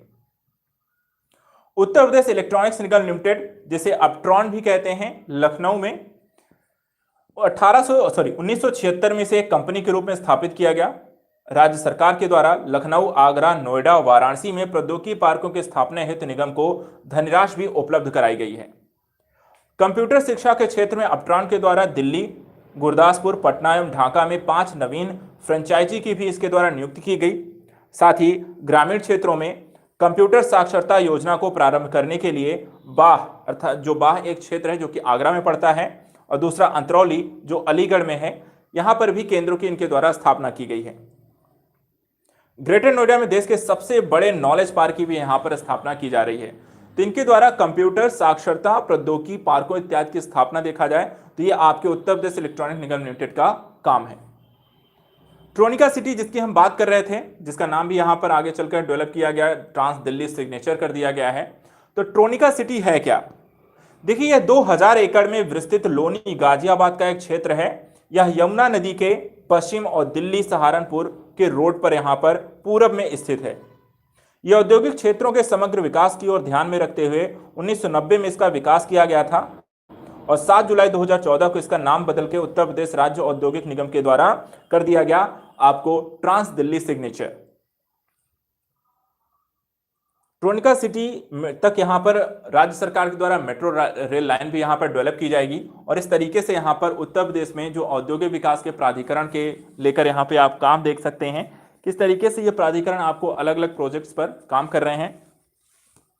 उत्तर प्रदेश इलेक्ट्रॉनिक्स निगम लिमिटेड जिसे अपट्रॉन भी कहते हैं, लखनऊ में 1976 में से एक कंपनी के रूप में स्थापित किया गया। राज्य सरकार के द्वारा लखनऊ, आगरा, नोएडा, वाराणसी में प्रौद्योगिकी पार्कों की स्थापना हेतु निगम को धनराशि भी उपलब्ध कराई गई है। कंप्यूटर शिक्षा के क्षेत्र में अपट्रॉन के द्वारा दिल्ली, गुरदासपुर, पटना एवं ढाका में 5 नवीन फ्रेंचाइजी की भी इसके द्वारा नियुक्ति की गई। साथ ही ग्रामीण क्षेत्रों में कंप्यूटर साक्षरता योजना को प्रारंभ करने के लिए बाह अर्थात जो बाह एक क्षेत्र है जो कि आगरा में पड़ता है और दूसरा अंतरौली जो अलीगढ़ में है, यहां पर भी केंद्रों की इनके द्वारा स्थापना की गई है। ग्रेटर नोएडा में देश के सबसे बड़े नॉलेज पार्क की भी यहां पर स्थापना की जा रही है। तो इनके द्वारा कंप्यूटर साक्षरता प्रौद्योगिकी पार्कों इत्यादि की स्थापना देखा जाए तो ये आपके उत्तर प्रदेश इलेक्ट्रॉनिक निगम लिमिटेड का काम है। ट्रोनिका सिटी जिसकी हम बात कर रहे थे, जिसका नाम भी यहां पर आगे चलकर डेवलप किया गया, ट्रांस दिल्ली सिग्नेचर कर दिया गया है। तो ट्रोनिका सिटी है क्या? देखिए यह 2000 एकड़ में विस्तृत लोनी गाजियाबाद का एक क्षेत्र है। यह यमुना नदी के पश्चिम और दिल्ली सहारनपुर के रोड पर यहां पर पूरब में स्थित है। यह औद्योगिक क्षेत्रों के समग्र विकास की ओर ध्यान में रखते हुए 1990 में इसका विकास किया गया था और 7 जुलाई 2014 को इसका नाम बदल के उत्तर प्रदेश राज्य औद्योगिक निगम के द्वारा कर दिया गया आपको trans Delhi signature. Tronica city तक यहां पर राज्य सरकार के द्वारा मेट्रो रेल लाइन भी यहां पर डेवलप की जाएगी और इस तरीके से यहां पर उत्तर प्रदेश में जो औद्योगिक विकास के प्राधिकरण के लेकर यहां पे आप काम देख सकते हैं किस तरीके से ये प्राधिकरण आपको अलग अलग प्रोजेक्ट्स पर काम कर रहे हैं।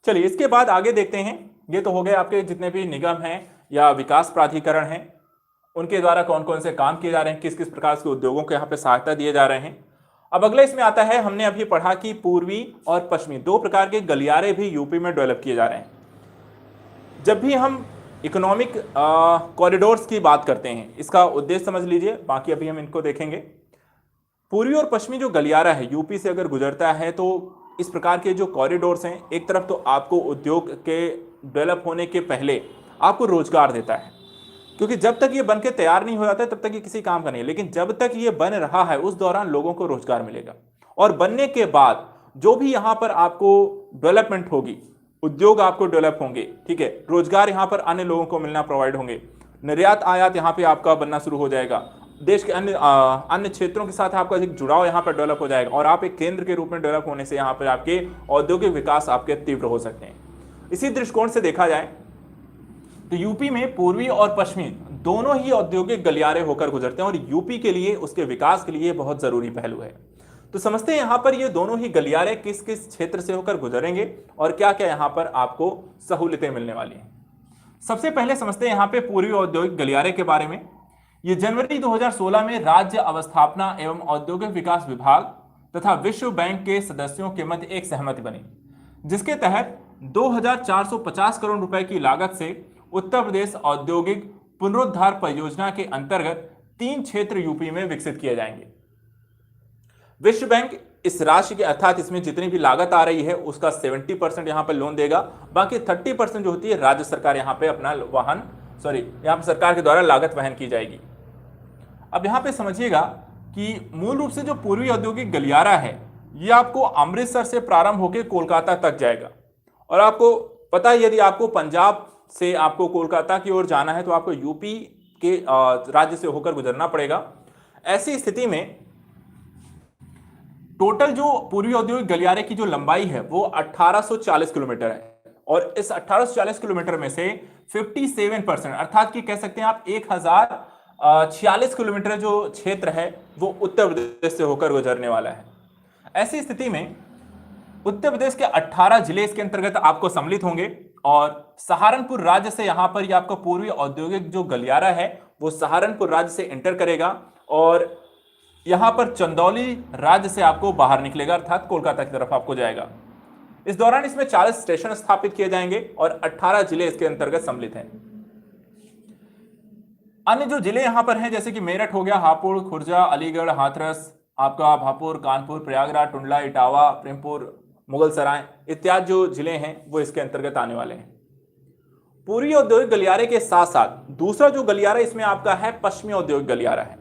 चलिए इसके बाद आगे देखते हैं। ये तो हो गए आपके जितने भी निगम हैं या विकास प्राधिकरण हैं उनके द्वारा कौन कौन से काम किए जा रहे हैं, किस किस प्रकार के उद्योगों को यहाँ पे सहायता दिए जा रहे हैं। अब अगला इसमें आता है, हमने अभी पढ़ा कि पूर्वी और पश्चिमी 2 प्रकार के गलियारे भी यूपी में डेवलप किए जा रहे हैं। जब भी हम इकोनॉमिक कॉरिडोर्स की बात करते हैं इसका उद्देश्य समझ लीजिए, बाकी अभी हम इनको देखेंगे। पूर्वी और पश्चिमी जो गलियारा है यूपी से अगर गुजरता है तो इस प्रकार के जो कॉरिडोर्स हैं एक तरफ तो आपको उद्योग के डेवलप होने के पहले आपको रोजगार देता है, क्योंकि जब तक ये बन के तैयार नहीं हो जाता है तब तक ये किसी काम का नहीं है, लेकिन जब तक ये बन रहा है उस दौरान लोगों को रोजगार मिलेगा। और बनने के बाद जो भी यहाँ पर आपको डेवलपमेंट होगी, उद्योग आपको डेवलप होंगे, ठीक है, रोजगार यहाँ पर अन्य लोगों को मिलना प्रोवाइड होंगे, निर्यात आयात यहाँ पे आपका बनना शुरू हो जाएगा, देश के अन्य क्षेत्रों के साथ आपका एक जुड़ाव यहाँ पर डेवलप हो जाएगा और आप एक केंद्र के रूप में डेवलप होने से यहाँ पर आपके औद्योगिक विकास आपके तीव्र हो सकते हैं। इसी दृष्टिकोण से देखा जाए तो यूपी में पूर्वी और पश्चिमी दोनों ही औद्योगिक गलियारे होकर गुजरते हैं और यूपी के लिए, उसके विकास के लिए बहुत जरूरी पहलू है। तो समझते हैं यहां पर ये दोनों ही गलियारे किस किस क्षेत्र से होकर गुजरेंगे और क्या क्या यहां पर आपको सहूलियतें मिलने वाली हैं। सबसे पहले समझते हैं यहां पे पूर्वी औद्योगिक गलियारे के बारे में। ये जनवरी 2016 में राज्य अवस्थापना एवं औद्योगिक विकास विभाग तथा विश्व बैंक के सदस्यों के मध्य एक सहमति बनी, जिसके तहत 2450 करोड़ रुपए की लागत से उत्तर प्रदेश औद्योगिक पुनरुद्धार परियोजना के अंतर्गत 3 क्षेत्र यूपी में विकसित किए जाएंगे। विश्व बैंक इस राशि के अर्थात इसमें जितनी भी लागत आ रही है उसका 70% यहां पर लोन देगा, बाकी 30% जो होती है राज्य सरकार यहां पे अपना यहां पर सरकार के द्वारा लागत वहन की जाएगी। अब यहां पे समझिएगा कि मूल रूप से जो पूर्वी औद्योगिक गलियारा है ये आपको अमृतसर से प्रारंभ होकर कोलकाता तक जाएगा और आपको पता है यदि आपको पंजाब से आपको कोलकाता की ओर जाना है तो आपको यूपी के राज्य से होकर गुजरना पड़ेगा। ऐसी स्थिति में टोटल जो पूर्वी औद्योगिक गलियारे की जो लंबाई है वो 1840 किलोमीटर है और इस 1840 किलोमीटर में से 57% अर्थात कि कह सकते हैं आप 1046 किलोमीटर जो क्षेत्र है वो उत्तर प्रदेश से होकर गुजरने वाला है। ऐसी स्थिति में उत्तर प्रदेश के 18 जिले इसके अंतर्गत आपको सम्मिलित होंगे और सहारनपुर राज्य से यहां पर आपका पूर्वी औद्योगिक जो गलियारा है वो सहारनपुर राज्य से एंटर करेगा और यहां पर चंदौली राज्य से आपको बाहर निकलेगा अर्थात कोलकाता की तरफ आपको जाएगा। इस दौरान इसमें 40 स्टेशन स्थापित किए जाएंगे और 18 जिले इसके अंतर्गत सम्मिलित हैं। अन्य जो जिले यहां पर हैं जैसे कि मेरठ हो गया, हापुड़, खुर्जा, अलीगढ़, हाथरस, आपका भापुर, कानपुर, प्रयागराज, टुंडला, इटावा, प्रेमपुर, मुगलसराय इत्यादि जो जिले हैं वो इसके अंतर्गत आने वाले हैं। पूर्वी औद्योगिक गलियारे के साथ साथ दूसरा जो गलियारा इसमें आपका है पश्चिमी औद्योगिक गलियारा है।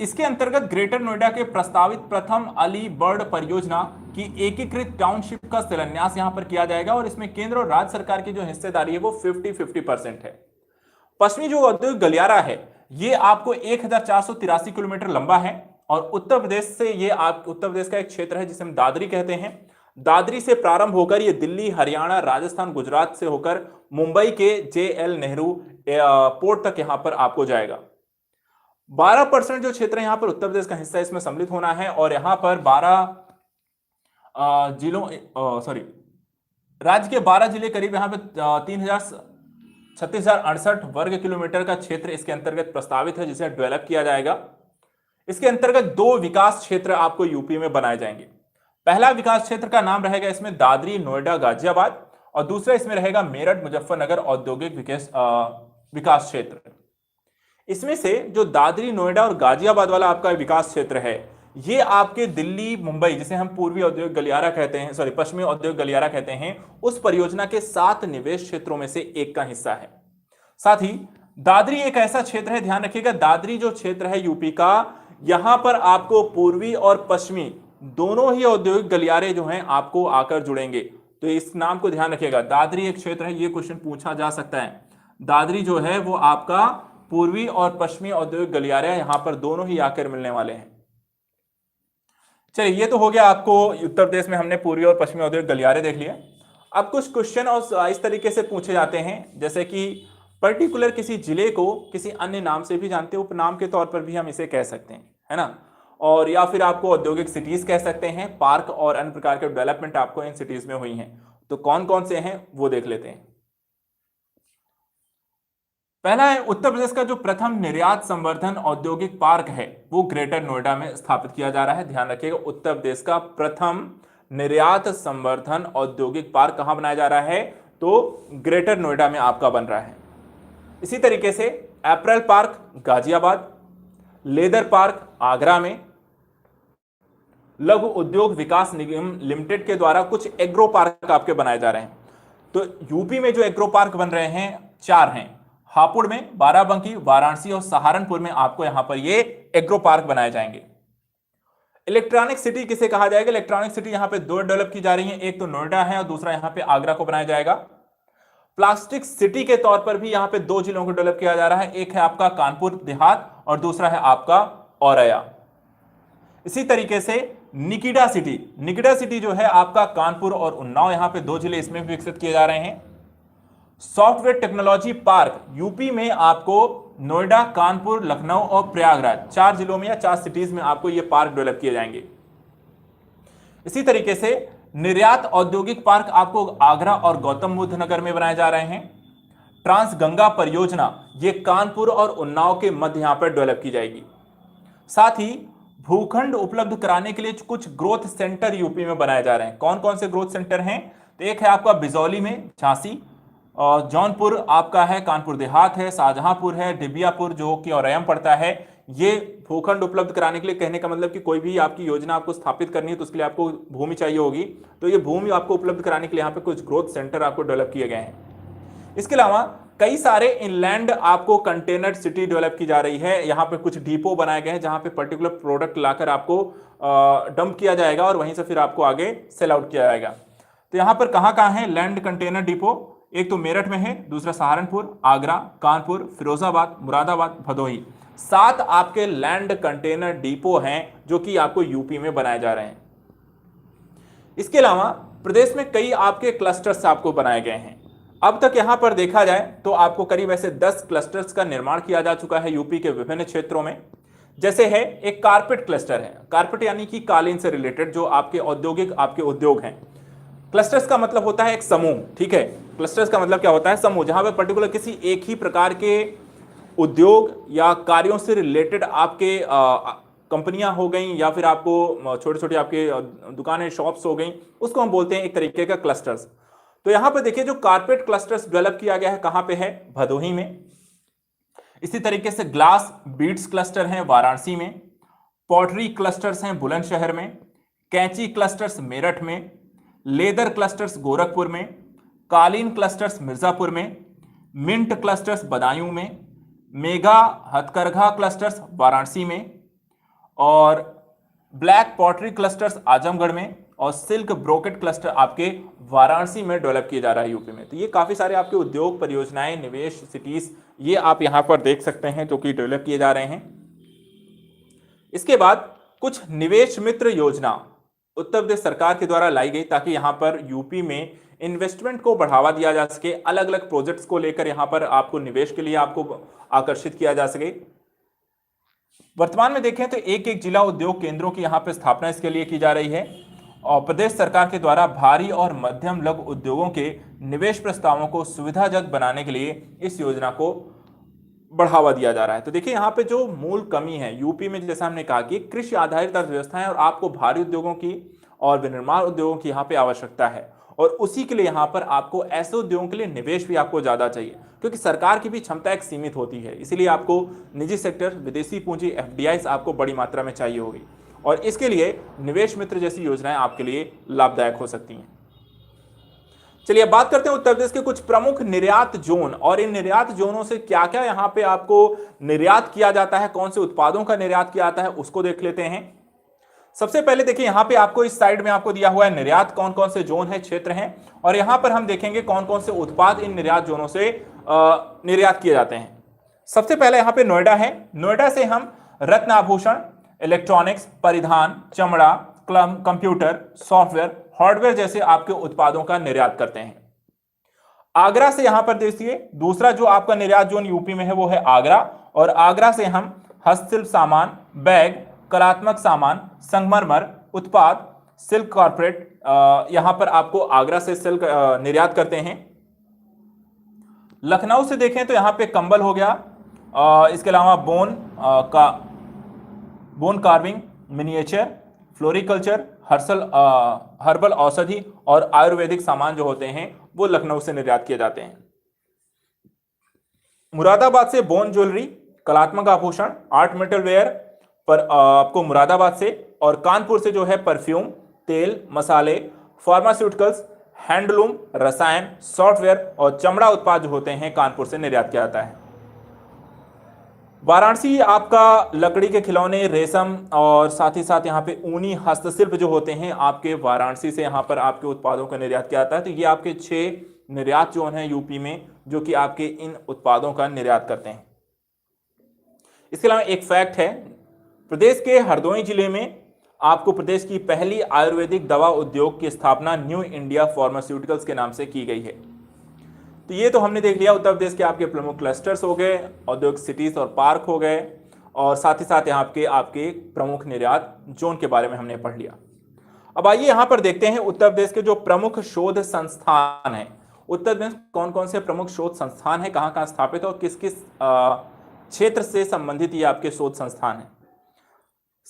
इसके अंतर्गत ग्रेटर नोएडा के प्रस्तावित प्रथम अलीबर्ड परियोजना की एकीकृत टाउनशिप का शिलान्यास यहां पर किया जाएगा और इसमें केंद्र और राज्य सरकार की जो हिस्सेदारी है वो 50-50% है। पश्चिमी जो औद्योगिक गलियारा है ये आपको 1483 किलोमीटर लंबा है और उत्तर प्रदेश से ये उत्तर प्रदेश का एक क्षेत्र है जिसे हम दादरी कहते हैं। दादरी से प्रारंभ होकर ये दिल्ली, हरियाणा, राजस्थान, गुजरात से होकर मुंबई के JL नेहरू पोर्ट तक यहां पर आपको जाएगा। 12% जो क्षेत्र यहां पर उत्तर प्रदेश का हिस्सा इसमें सम्मिलित होना है और यहां पर 12 राज्य के 12 जिले करीब यहां पर 36,68 वर्ग किलोमीटर का क्षेत्र इसके अंतर्गत प्रस्तावित है जिसे डेवलप किया जाएगा। इसके अंतर्गत 2 विकास क्षेत्र आपको यूपी में बनाए जाएंगे। पहला विकास क्षेत्र का नाम रहेगा इसमें दादरी, नोएडा, गाजियाबाद और दूसरा इसमें रहेगा मेरठ, मुजफ्फरनगर औद्योगिक विकास क्षेत्र। इसमें से जो दादरी, नोएडा और गाजियाबाद वाला आपका विकास क्षेत्र है ये आपके दिल्ली, मुंबई जिसे हम पूर्वी औद्योगिक गलियारा कहते हैं पश्चिमी औद्योगिक गलियारा कहते हैं उस परियोजना के 7 निवेश क्षेत्रों में से एक का हिस्सा है। साथ ही दादरी एक ऐसा क्षेत्र है, ध्यान रखिएगा, दादरी जो क्षेत्र है यूपी का, यहां पर आपको पूर्वी और पश्चिमी दोनों ही औद्योगिक गलियारे जो हैं आपको आकर जुड़ेंगे। तो इस नाम को ध्यान रखिएगा, दादरी एक क्षेत्र है, ये क्वेश्चन पूछा जा सकता है। दादरी जो है वो आपका पूर्वी और पश्चिमी औद्योगिक गलियारे यहां पर दोनों ही आकर मिलने वाले हैं। चलिए ये तो हो गया, आपको उत्तर प्रदेश में हमने पूर्वी और पश्चिमी औद्योगिक गलियारे देख लिया। अब कुछ क्वेश्चन और इस तरीके से पूछे जाते हैं जैसे कि पर्टिकुलर किसी जिले को किसी अन्य नाम से भी जानते हैं, उपनाम के तौर पर भी हम इसे कह सकते हैं, है ना, और या फिर आपको औद्योगिक सिटीज कह सकते हैं। पार्क और अन्य प्रकार के डेवलपमेंट आपको इन सिटीज में हुई हैं, तो कौन कौन से हैं वो देख लेते हैं। पहला है उत्तर प्रदेश का जो प्रथम निर्यात संवर्धन औद्योगिक पार्क है वो ग्रेटर नोएडा में स्थापित किया जा रहा है। ध्यान रखिएगा, उत्तर प्रदेश का प्रथम निर्यात संवर्धन औद्योगिक पार्क कहां बनाया जा रहा है, तो ग्रेटर नोएडा में आपका बन रहा है। इसी तरीके से apparel park Ghaziabad, leather park Agra में, लघु उद्योग विकास निगम लिमिटेड के द्वारा कुछ एग्रो पार्क आपके बनाए जा रहे हैं। तो यूपी में जो एग्रो पार्क बन रहे हैं 4 हैं, हापुड़ में, बाराबंकी, वाराणसी और सहारनपुर में आपको यहां पर ये एग्रो पार्क बनाए जाएंगे। इलेक्ट्रॉनिक सिटी किसे कहा जाएगा, इलेक्ट्रॉनिक सिटी यहां पे 2 डेवलप की जा रही है, एक तो नोएडा है और दूसरा यहां पे आगरा को बनाया जाएगा। प्लास्टिक सिटी के तौर पर भी यहां पे दो जिलों को डेवलप किया जा रहा है। एक है आपका कानपुर देहात और दूसरा है आपका औरैया। इसी तरीके से निकिडा सिटी, निकिडा सिटी जो है आपका कानपुर और उन्नाव, यहां पे दो जिले इसमें भी विकसित किए जा रहे हैं। सॉफ्टवेयर टेक्नोलॉजी पार्क यूपी में आपको नोएडा, कानपुर, लखनऊ और प्रयागराज, चार जिलों में या चार सिटीज में आपको ये पार्क डेवलप किए जाएंगे। इसी तरीके से निर्यात औद्योगिक पार्क आपको आगरा और गौतम बुद्ध नगर में बनाए जा रहे हैं। ट्रांस गंगा परियोजना ये कानपुर और उन्नाव के मध्य यहां पर डेवलप की जाएगी। साथ ही भूखंड उपलब्ध कराने के लिए कुछ ग्रोथ सेंटर यूपी में बनाए जा रहे हैं। कौन कौन से ग्रोथ सेंटर हैं? तो एक है आपका बिजौली में, झांसी, और जौनपुर आपका है, कानपुर देहात है, शाहजहांपुर है, डिबियापुर जो कि औरैया में पड़ता है। ये भूखंड उपलब्ध कराने के लिए, कहने का मतलब कि कोई भी आपकी योजना आपको स्थापित करनी है तो उसके लिए आपको भूमि चाहिए होगी, तो ये भूमि आपको उपलब्ध कराने के लिए यहाँ पे कुछ ग्रोथ सेंटर आपको डेवलप किए गए हैं। इसके अलावा कई सारे इनलैंड आपको कंटेनर सिटी डेवलप की जा रही है। यहाँ पे कुछ डिपो बनाए गए हैं जहां पे पर्टिकुलर प्रोडक्ट लाकर आपको डंप किया जाएगा और वहीं से फिर आपको आगे सेल आउट किया जाएगा। तो यहाँ पर कहाँ कहाँ है लैंड कंटेनर डिपो? एक तो मेरठ में है, दूसरा सहारनपुर, आगरा, कानपुर, फिरोजाबाद, मुरादाबाद, भदोही। 7 आपके लैंड कंटेनर डिपो हैं जो कि आपको यूपी में बनाए जा रहे हैं। इसके अलावा प्रदेश में कई आपके क्लस्टर्स आपको बनाए गए हैं। अब तक यहां पर देखा जाए तो आपको करीब ऐसे 10 क्लस्टर्स का निर्माण किया जा चुका है यूपी के विभिन्न क्षेत्रों में। जैसे है एक कारपेट क्लस्टर है, कारपेट यानी कि कालीन से रिलेटेड जो आपके औद्योगिक आपके उद्योग हैं। क्लस्टर्स का मतलब होता है एक समूह, ठीक है। क्लस्टर्स का मतलब क्या होता है? समूह, जहां पे पर्टिकुलर किसी एक ही प्रकार के उद्योग या कार्यों से रिलेटेड आपके कंपनियां हो गई या फिर आपको छोटे छोटे आपके दुकानें, शॉप्स हो गई, उसको हम बोलते हैं एक तरीके का क्लस्टर्स। तो यहां पर देखिए जो कारपेट क्लस्टर्स डेवलप किया गया है कहां पे है? भदोही में। इसी तरीके से ग्लास बीड्स क्लस्टर है वाराणसी में, पॉटरी क्लस्टर्स हैं बुलंदशहर में, कैंची क्लस्टर्स मेरठ में, लेदर क्लस्टर्स गोरखपुर में, कालीन क्लस्टर्स मिर्जापुर में, मिंट क्लस्टर्स बदायूं में, मेगा हथकरघा क्लस्टर्स वाराणसी में, और ब्लैक पॉटरी क्लस्टर्स आजमगढ़ में, और सिल्क ब्रोकेट क्लस्टर आपके वाराणसी में डेवलप किया जा रहा है यूपी में। तो ये काफी सारे आपके उद्योग, परियोजनाएं, निवेश सिटीज ये आप यहां पर देख सकते हैं जो कि डेवलप किए जा रहे हैं। इसके बाद कुछ निवेश मित्र योजना उत्तर प्रदेश सरकार के द्वारा लाई गई ताकि यहां पर यूपी में इन्वेस्टमेंट को बढ़ावा दिया जा सके। अलग अलग प्रोजेक्ट्स को लेकर यहां पर आपको निवेश के लिए आपको आकर्षित किया जा सके। वर्तमान में देखें तो एक एक जिला उद्योग केंद्रों की यहां पर स्थापना इसके लिए की जा रही है और प्रदेश सरकार के द्वारा भारी और मध्यम लघु उद्योगों के निवेश प्रस्तावों को सुविधाजनक बनाने के लिए इस योजना को बढ़ावा दिया जा रहा है। तो देखिए यहाँ पे जो मूल कमी है यूपी में, जैसा हमने कहा कि कृषि आधारित अर्थव्यवस्था है और आपको भारी उद्योगों की और विनिर्माण उद्योगों की यहाँ पे आवश्यकता है और उसी के लिए यहाँ पर आपको ऐसे उद्योगों के लिए निवेश भी आपको ज्यादा चाहिए क्योंकि सरकार की भी क्षमता एक सीमित होती है। इसीलिए आपको निजी सेक्टर, विदेशी पूंजी, FDIs आपको बड़ी मात्रा में चाहिए होगी और इसके लिए निवेश मित्र जैसी योजनाएं आपके लिए लाभदायक हो सकती हैं। चलिए अब बात करते हैं उत्तर प्रदेश के कुछ प्रमुख निर्यात जोन और इन निर्यात जोनों से क्या क्या यहां पे आपको निर्यात किया जाता है, कौन से उत्पादों का निर्यात किया जाता है उसको देख लेते हैं। सबसे पहले देखिए यहां पे आपको इस साइड में आपको दिया हुआ है निर्यात कौन कौन से जोन है, क्षेत्र हैं और यहां पर हम देखेंगे कौन कौन से उत्पाद इन निर्यात जोनों से निर्यात किए जाते हैं। सबसे पहले यहां पे नोएडा है। नोएडा से हम रत्न आभूषण, इलेक्ट्रॉनिक्स, परिधान, चमड़ा, कंप्यूटर, सॉफ्टवेयर, हार्डवेयर जैसे आपके उत्पादों का निर्यात करते हैं। आगरा से यहां पर देखिए दूसरा जो आपका निर्यात जोन यूपी में है वो है आगरा और आगरा से हम हस्तशिल्प सामान, बैग, कलात्मक सामान, संगमरमर उत्पाद, सिल्क कॉर्पोरेट यहां पर आपको आगरा से सिल्क निर्यात करते हैं। लखनऊ से देखें तो यहां पे कंबल हो गया, इसके अलावा bone carving, miniature, floriculture, herbal औषधि और आयुर्वेदिक सामान जो होते हैं वो लखनऊ से निर्यात किए जाते हैं। मुरादाबाद से बोन ज्वेलरी, कलात्मक आभूषण, आर्ट मेटल वेयर पर आपको मुरादाबाद से और कानपुर से जो है परफ्यूम, तेल, मसाले, फार्मास्यूटिकल्स, हैंडलूम, रसायन, सॉफ्टवेयर और चमड़ा उत्पाद जो होते हैं कानपुर से निर्यात किया जाता है। वाराणसी आपका लकड़ी के खिलौने, रेशम और साथ ही साथ यहाँ पे ऊनी हस्तशिल्प जो होते हैं आपके वाराणसी से यहाँ पर आपके उत्पादों का निर्यात किया जाता है। तो ये आपके 6 निर्यात जोन है यूपी में, जो कि आपके इन उत्पादों का निर्यात करते हैं। इसके अलावा एक फैक्ट है, प्रदेश के हरदोई जिले में आपको प्रदेश की पहली आयुर्वेदिक दवा उद्योग की स्थापना न्यू इंडिया फार्मास्यूटिकल्स के नाम से की गई है। तो ये तो हमने देख लिया उत्तर प्रदेश के आपके प्रमुख क्लस्टर्स हो गए, औद्योगिक सिटीज और पार्क हो गए, और साथ ही साथ यहाँ के आपके प्रमुख निर्यात जोन के बारे में हमने पढ़ लिया। अब आइए यहाँ पर देखते हैं उत्तर प्रदेश के जो प्रमुख शोध संस्थान हैं। उत्तर प्रदेश कौन कौन से प्रमुख शोध संस्थान है, कहाँ कहाँ स्थापित है और किस किस क्षेत्र से संबंधित ये आपके शोध संस्थान है।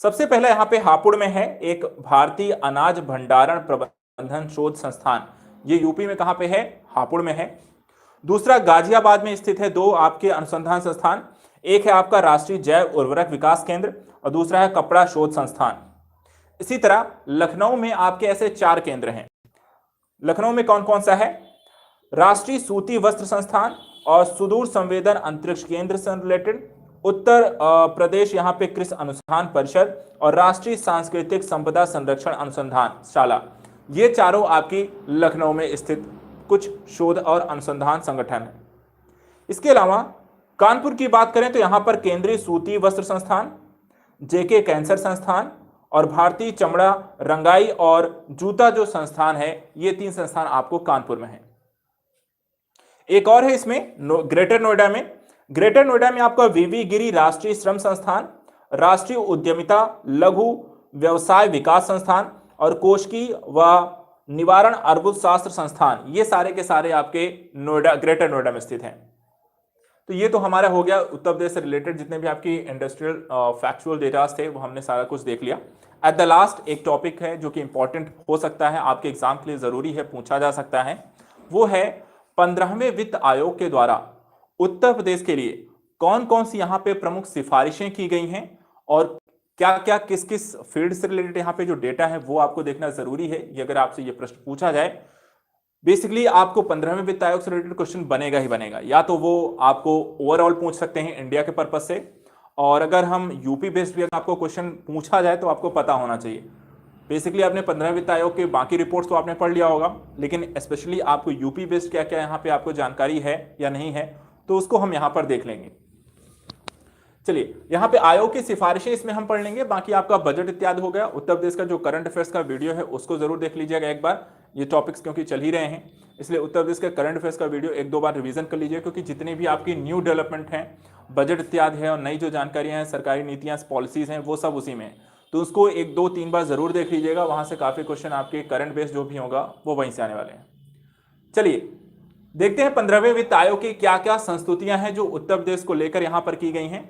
सबसे पहले यहाँ पे हापुड़ में है एक भारतीय अनाज भंडारण प्रबंधन शोध संस्थान। ये यूपी में कहाँ पे है, हापुड़ में है। दूसरा गाजियाबाद में स्थित है दो आपके अनुसंधान संस्थान, एक है आपका राष्ट्रीय जैव उर्वरक विकास केंद्र और दूसरा है कपड़ा शोध संस्थान। इसी तरह लखनऊ में आपके ऐसे 4 केंद्र हैं। लखनऊ में कौन कौन सा है, राष्ट्रीय सूती वस्त्र संस्थान और सुदूर संवेदन अंतरिक्ष केंद्र से रिलेटेड, उत्तर प्रदेश यहाँ पे कृषि अनुसंधान परिषद और राष्ट्रीय सांस्कृतिक संपदा संरक्षण अनुसंधान शाला। ये चारों आपकी लखनऊ में स्थित कुछ शोध और अनुसंधान संगठन है। इसके अलावा कानपुर की बात करें तो यहाँ पर केंद्रीय सूती वस्त्र संस्थान, जेके कैंसर संस्थान और भारतीय चमड़ा रंगाई और जूता जो संस्थान है, ये 3 संस्थान आपको कानपुर में है। एक और है इसमें ग्रेटर नोएडा में। ग्रेटर नोएडा में आपका वीवी गिरी राष्ट्रीय श्रम संस्थान, राष्ट्रीय उद्यमिता लघु व्यवसाय विकास संस्थान और कोशिकी व निवारण अर्बुदशास्त्र संस्थान, ये सारे के सारे आपके नोएडा ग्रेटर नोएडा में स्थित हैं। तो ये तो हमारा हो गया उत्तर प्रदेश से रिलेटेड जितने भी आपकी इंडस्ट्रियल फैक्चुअल डेटास थे, वो हमने सारा कुछ देख लिया। एट द लास्ट एक टॉपिक है जो कि इंपॉर्टेंट हो सकता है, आपके एग्जाम के लिए जरूरी है, पूछा जा सकता है, वो है 15वें वित्त आयोग के द्वारा उत्तर प्रदेश के लिए कौन कौन सी यहाँ पे प्रमुख सिफारिशें की गई हैं और क्या क्या किस किस फील्ड से रिलेटेड यहाँ पे जो डेटा है वो आपको देखना जरूरी है। ये अगर आपसे ये प्रश्न पूछा जाए, बेसिकली आपको 15वें वित्त आयोग से रिलेटेड क्वेश्चन बनेगा ही बनेगा, या तो वो आपको ओवरऑल पूछ सकते हैं इंडिया के पर्पज से, और अगर हम यूपी बेस्ड भी आपको क्वेश्चन पूछा जाए तो आपको पता होना चाहिए। बेसिकली आपने 15वें वित्त आयोग के बाकी रिपोर्ट्स तो आपने पढ़ लिया होगा, लेकिन स्पेशली आपको यूपी बेस्ड क्या क्या यहाँ पे आपको जानकारी है या नहीं है, तो उसको हम यहाँ पर देख लेंगे। चलिए, यहाँ पे आयोग की सिफारिशें इसमें हम पढ़ लेंगे, बाकी आपका बजट इत्यादि हो गया। उत्तर प्रदेश का जो करंट अफेयर्स का वीडियो है उसको जरूर देख लीजिएगा एक बार, ये टॉपिक्स क्योंकि चल ही रहे हैं, इसलिए उत्तर प्रदेश के करंट अफेयर्स का वीडियो 1-2 बार रिवीजन कर लीजिए, क्योंकि जितनी भी आपकी न्यू डेवलपमेंट है, बजट इत्यादि है और नई जो जानकारियां हैं, सरकारी नीतियां पॉलिसीज हैं, वो सब उसी में है। तो उसको 1-2-3 बार जरूर देख लीजिएगा, वहां से काफी क्वेश्चन आपके करंट बेस्ड जो भी होगा वो वहीं से आने वाले हैं। चलिए देखते हैं 15वें वित्त आयोग की क्या क्या संस्तुतियां हैं जो उत्तर प्रदेश को लेकर यहां पर की गई हैं।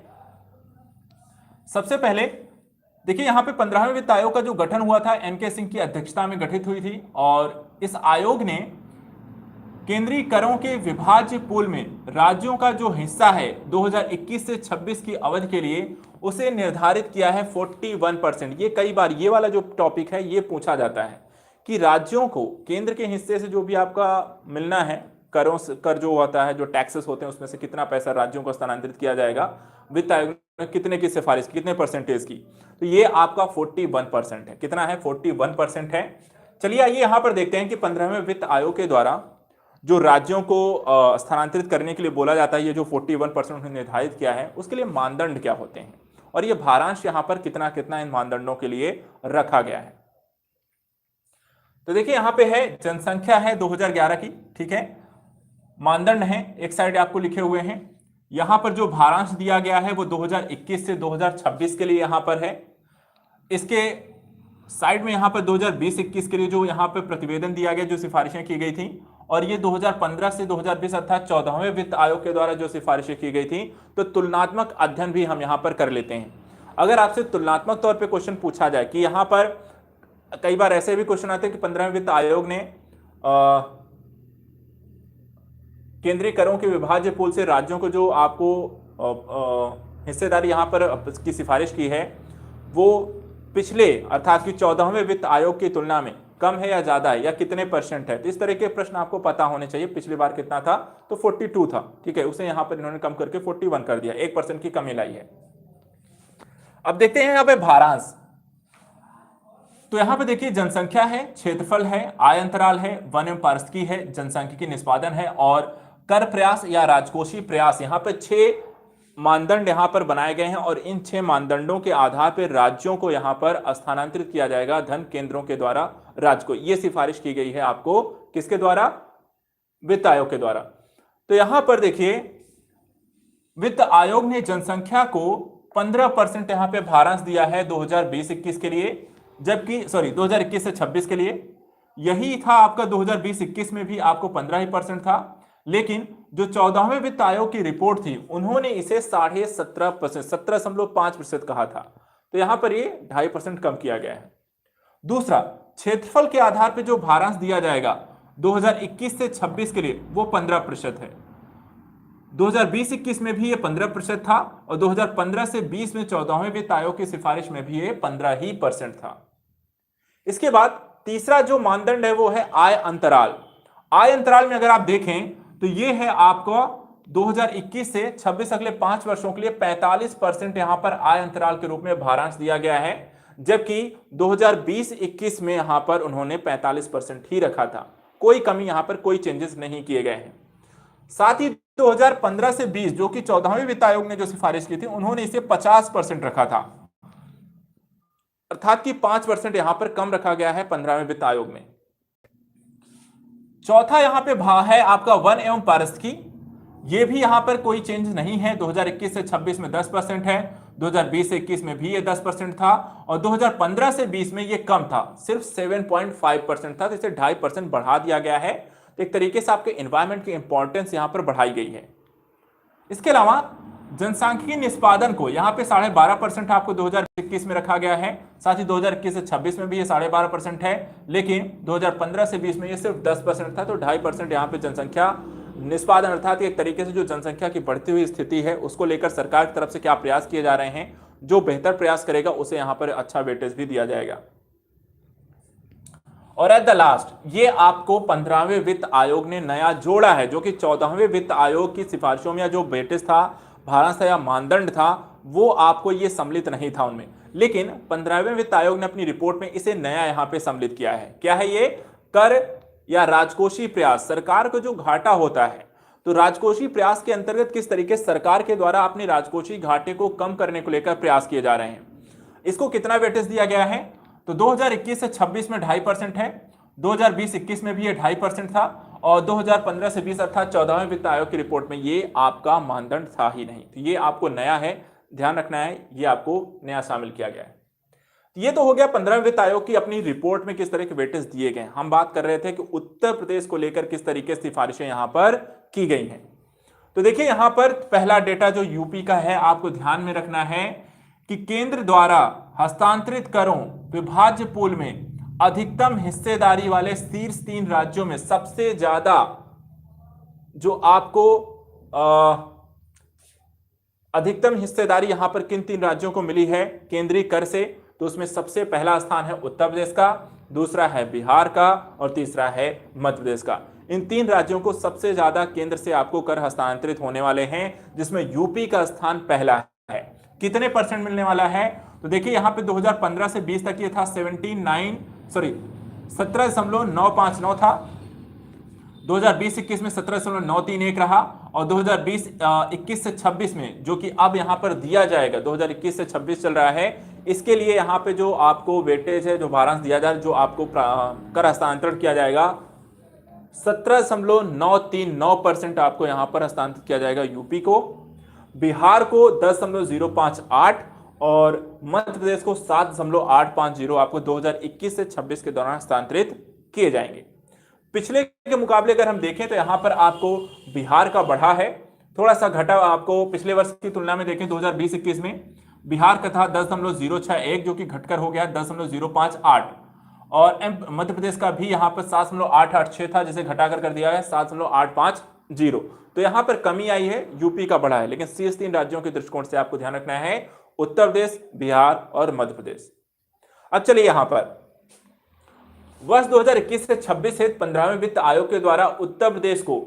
सबसे पहले देखिए, यहां पे 15वें वित्त आयोग का जो गठन हुआ था एनके सिंह की अध्यक्षता में गठित हुई थी, और इस आयोग ने केंद्रीय करों के विभाज्य पूल में राज्यों का जो हिस्सा है 2021 से 26 की अवधि के लिए उसे निर्धारित किया है 41%। ये कई बार ये वाला जो टॉपिक है ये पूछा जाता है कि राज्यों को केंद्र के हिस्से से जो भी आपका मिलना है, करों से कर जो होता है, जो टैक्सेस होते हैं, उसमें से कितना पैसा राज्यों को स्थानांतरित किया जाएगा, वित्त आयोग ने कितने की सिफारिश की, कितने परसेंटेज की, तो ये आपका 41% है। कितना है, 41% है। चलिए आइए यहां पर देखते हैं कि 15वें वित्त आयोग के द्वारा जो राज्यों को स्थानांतरित करने के लिए बोला जाता है, ये जो 41% उन्होंने निर्धारित किया है, उसके लिए मानदंड क्या होते हैं और ये भारांश यहां पर कितना कितना इन मानदंडों के लिए रखा गया है। तो देखिए यहां पे है जनसंख्या है 2011 की, ठीक है, मानदंड है एक साइड आपको लिखे हुए हैं। यहां पर जो भारांश दिया गया है वो 2021 से 2026 के लिए यहां पर है। इसके साइड में यहां पर 2020-21 के लिए जो यहां पर प्रतिवेदन दिया गया, जो सिफारिशें की गई थी, और ये 2015 से 2020 अर्थात 14वें वित्त आयोग के द्वारा जो सिफारिशें की गई थी। तो तुलनात्मक अध्ययन भी हम यहां पर कर लेते हैं। अगर आपसे तुलनात्मक तौर पे क्वेश्चन पूछा जाए कि यहां पर कई बार ऐसे भी क्वेश्चन आते हैं कि 15वें वित्त आयोग ने केंद्रीय करों के विभाज्य पूल से राज्यों को जो आपको हिस्सेदारी यहां पर की सिफारिश की है वो पिछले अर्थात कि 14वें वित्त आयोग की तुलना में कम है या ज्यादा है या कितने % है। तो इस तरह के प्रश्न आपको पता होने चाहिए। पिछली बार कितना था, तो 42 था, ठीक है, उसे यहां पर इन्होंने कम करके 41 कर दिया, 1% की कमी लाई है। अब देखते हैं यहां पे भारांश। तो यहां पे देखिए जनसंख्या है, क्षेत्रफल है, आय अंतराल है, वन एवं पारिस्थितिकी है, जनसांख्यिकी निष्पादन है और कर प्रयास या राजकोषीय प्रयास। यहां पर 6 मानदंड यहां पर बनाए गए हैं और इन 6 मानदंडों के आधार पर राज्यों को यहां पर स्थानांतरित किया जाएगा धन केंद्रों के द्वारा राज्य को। यह सिफारिश की गई है आपको किसके द्वारा? वित्त आयोग के द्वारा। तो यहां पर देखिए वित्त आयोग ने जनसंख्या को 15% यहां पे भारांश दिया है 2020-21 के लिए, जबकि 2021 से 26 के लिए। यही था आपका 2020-21 में भी आपको 15% था, लेकिन जो 14वें वित्त आयोग की रिपोर्ट थी उन्होंने इसे 17.5%, 17.5% कहा था। तो यहां पर ये 2.5% कम किया गया है। दूसरा, क्षेत्रफल के आधार पर जो भारांश दिया जाएगा 2021 से 26 के लिए वो 15% है। 2020-21 में भी ये 15% था और 2015 से 20 में 14वें वित्त आयोग की सिफारिश में भी ये 15% था। इसके बाद तीसरा जो मानदंड है वो है आय अंतराल। आय अंतराल में अगर आप देखें तो ये है आपको 2021 से 26 अगले 5 वर्षों के लिए 45% यहां पर आय अंतराल के रूप में भारांश दिया गया है, जबकि 2020-21 में यहां पर उन्होंने 45% ही रखा था। कोई कमी यहां पर कोई चेंजेस नहीं किए गए हैं। साथ ही 2015 से 20 जो कि 14वें वित्त आयोग ने जो सिफारिश की थी उन्होंने इसे 50% रखा था, अर्थात कि 5% यहां पर कम रखा गया है 15वें वित्त आयोग में। चौथा यहां पे है आपका वन एवं पारिस्थितिकी। ये भी यहां पर कोई चेंज नहीं है। 2021 से 26 में 10% है, 2020 से 21 में भी ये 10% था और 2015 से 20 में ये कम था, सिर्फ 7.5% था। तो इसे 2.5% बढ़ा दिया गया है। तो एक तरीके से आपके एनवायरमेंट की इंपॉर्टेंस यहां पर बढ़ाई गई है। इसके अलावा जनसांख्यिकीय निष्पादन को यहां पे 12.5% आपको 2021 में रखा गया है। साथ ही 2021 से 26 में भी ये 12.5% है, लेकिन 2015 से 20 में ये सिर्फ 10% था। तो 2.5% यहां पे जनसंख्या निष्पादन, अर्थात एक तरीके से जो जनसंख्या की बढ़ती हुई स्थिति है उसको लेकर सरकार की तरफ से क्या प्रयास किए जा रहे हैं, जो बेहतर प्रयास करेगा उसे यहां पर अच्छा वेटेज भी दिया जाएगा। और एट द लास्ट ये आपको 15वें वित्त आयोग ने नया जोड़ा है, जो कि 14वें वित्त आयोग की सिफारिशों में जो वेटेज था, भारांश था या मानदंड था, वो आपको ये सम्मिलित नहीं था उनमें, लेकिन 15वें वित्त आयोग ने अपनी रिपोर्ट में इसे नया यहां पे सम्मिलित किया है। क्या है ये? कर या राजकोषीय प्रयास। सरकार को जो घाटा होता है, तो राजकोषीय प्रयास के अंतर्गत किस तरीके से सरकार के द्वारा अपने राजकोषीय घाटे को कम करने को लेकर प्रयास किए जा रहे हैं, इसको कितना वेटेज दिया गया है? तो 2021 से 26 में 2.5% है, 2020-21 में भी ये 2.5% था और 2015 से 20 अर्थात 14वें वित्त आयोग की रिपोर्ट में ये आपका मानदंड था ही नहीं। तो ये आपको नया है, ध्यान रखना है, ये आपको नया शामिल किया गया है। ये तो हो गया 15वें वित्त आयोग की अपनी रिपोर्ट में किस तरह के वेटेज दिए गए। हम बात कर रहे थे कि उत्तर प्रदेश को लेकर किस तरीके से सिफारिशें यहां पर की गई हैं। तो देखिए यहां पर पहला डेटा जो यूपी का है, आपको ध्यान में रखना है कि केंद्र द्वारा हस्तांतरित करों विभाज्य पूल में अधिकतम हिस्सेदारी वाले शीर्ष 3 राज्यों में सबसे ज्यादा जो आपको अधिकतम हिस्सेदारी यहां पर किन 3 राज्यों को मिली है केंद्रीय कर से? तो उसमें सबसे पहला स्थान है उत्तर प्रदेश का, दूसरा है बिहार का और तीसरा है मध्य प्रदेश का। इन 3 राज्यों को सबसे ज्यादा केंद्र से आपको कर हस्तांतरित होने वाले हैं, जिसमें यूपी का स्थान पहला है। कितने परसेंट मिलने वाला है? तो देखिए यहां पे 2015 से 20 तक ये था 17.959 था, 2020-21 में 17.931 रहा और 2020-21 से 26 में, जो कि अब यहां पर दिया जाएगा, 2021 से 26 चल रहा है, इसके लिए यहां पे जो आपको वेटेज है, जो भारांश दिया जाए, जो आपको कर हस्तांतरण किया जाएगा, 17.939% आपको यहां पर हस्तांतरित किया जाएगा यूपी को, बिहार को 10.058 और मध्य प्रदेश को 7.850 आपको 2021 से 26 के दौरान हस्तांतरित किए जाएंगे। पिछले के मुकाबले अगर हम देखें तो यहां पर आपको बिहार का बढ़ा है, थोड़ा सा घटा आपको पिछले वर्ष की तुलना में देखें 2020-21 में बिहार का था 10.061 जो कि घटकर हो गया 10.058 और मध्य प्रदेश का भी यहां पर 7.886 था जिसे घटाकर कर दिया है 7.850। तो यहां पर कमी आई है, यूपी का बढ़ा है, लेकिन शीर्ष 3 राज्यों के दृष्टिकोण से आपको ध्यान रखना है उत्तर प्रदेश, बिहार और मध्य प्रदेश। अब चलिए यहां पर वर्ष 2021 से 26 से 15वें वित्त आयोग के द्वारा उत्तर प्रदेश को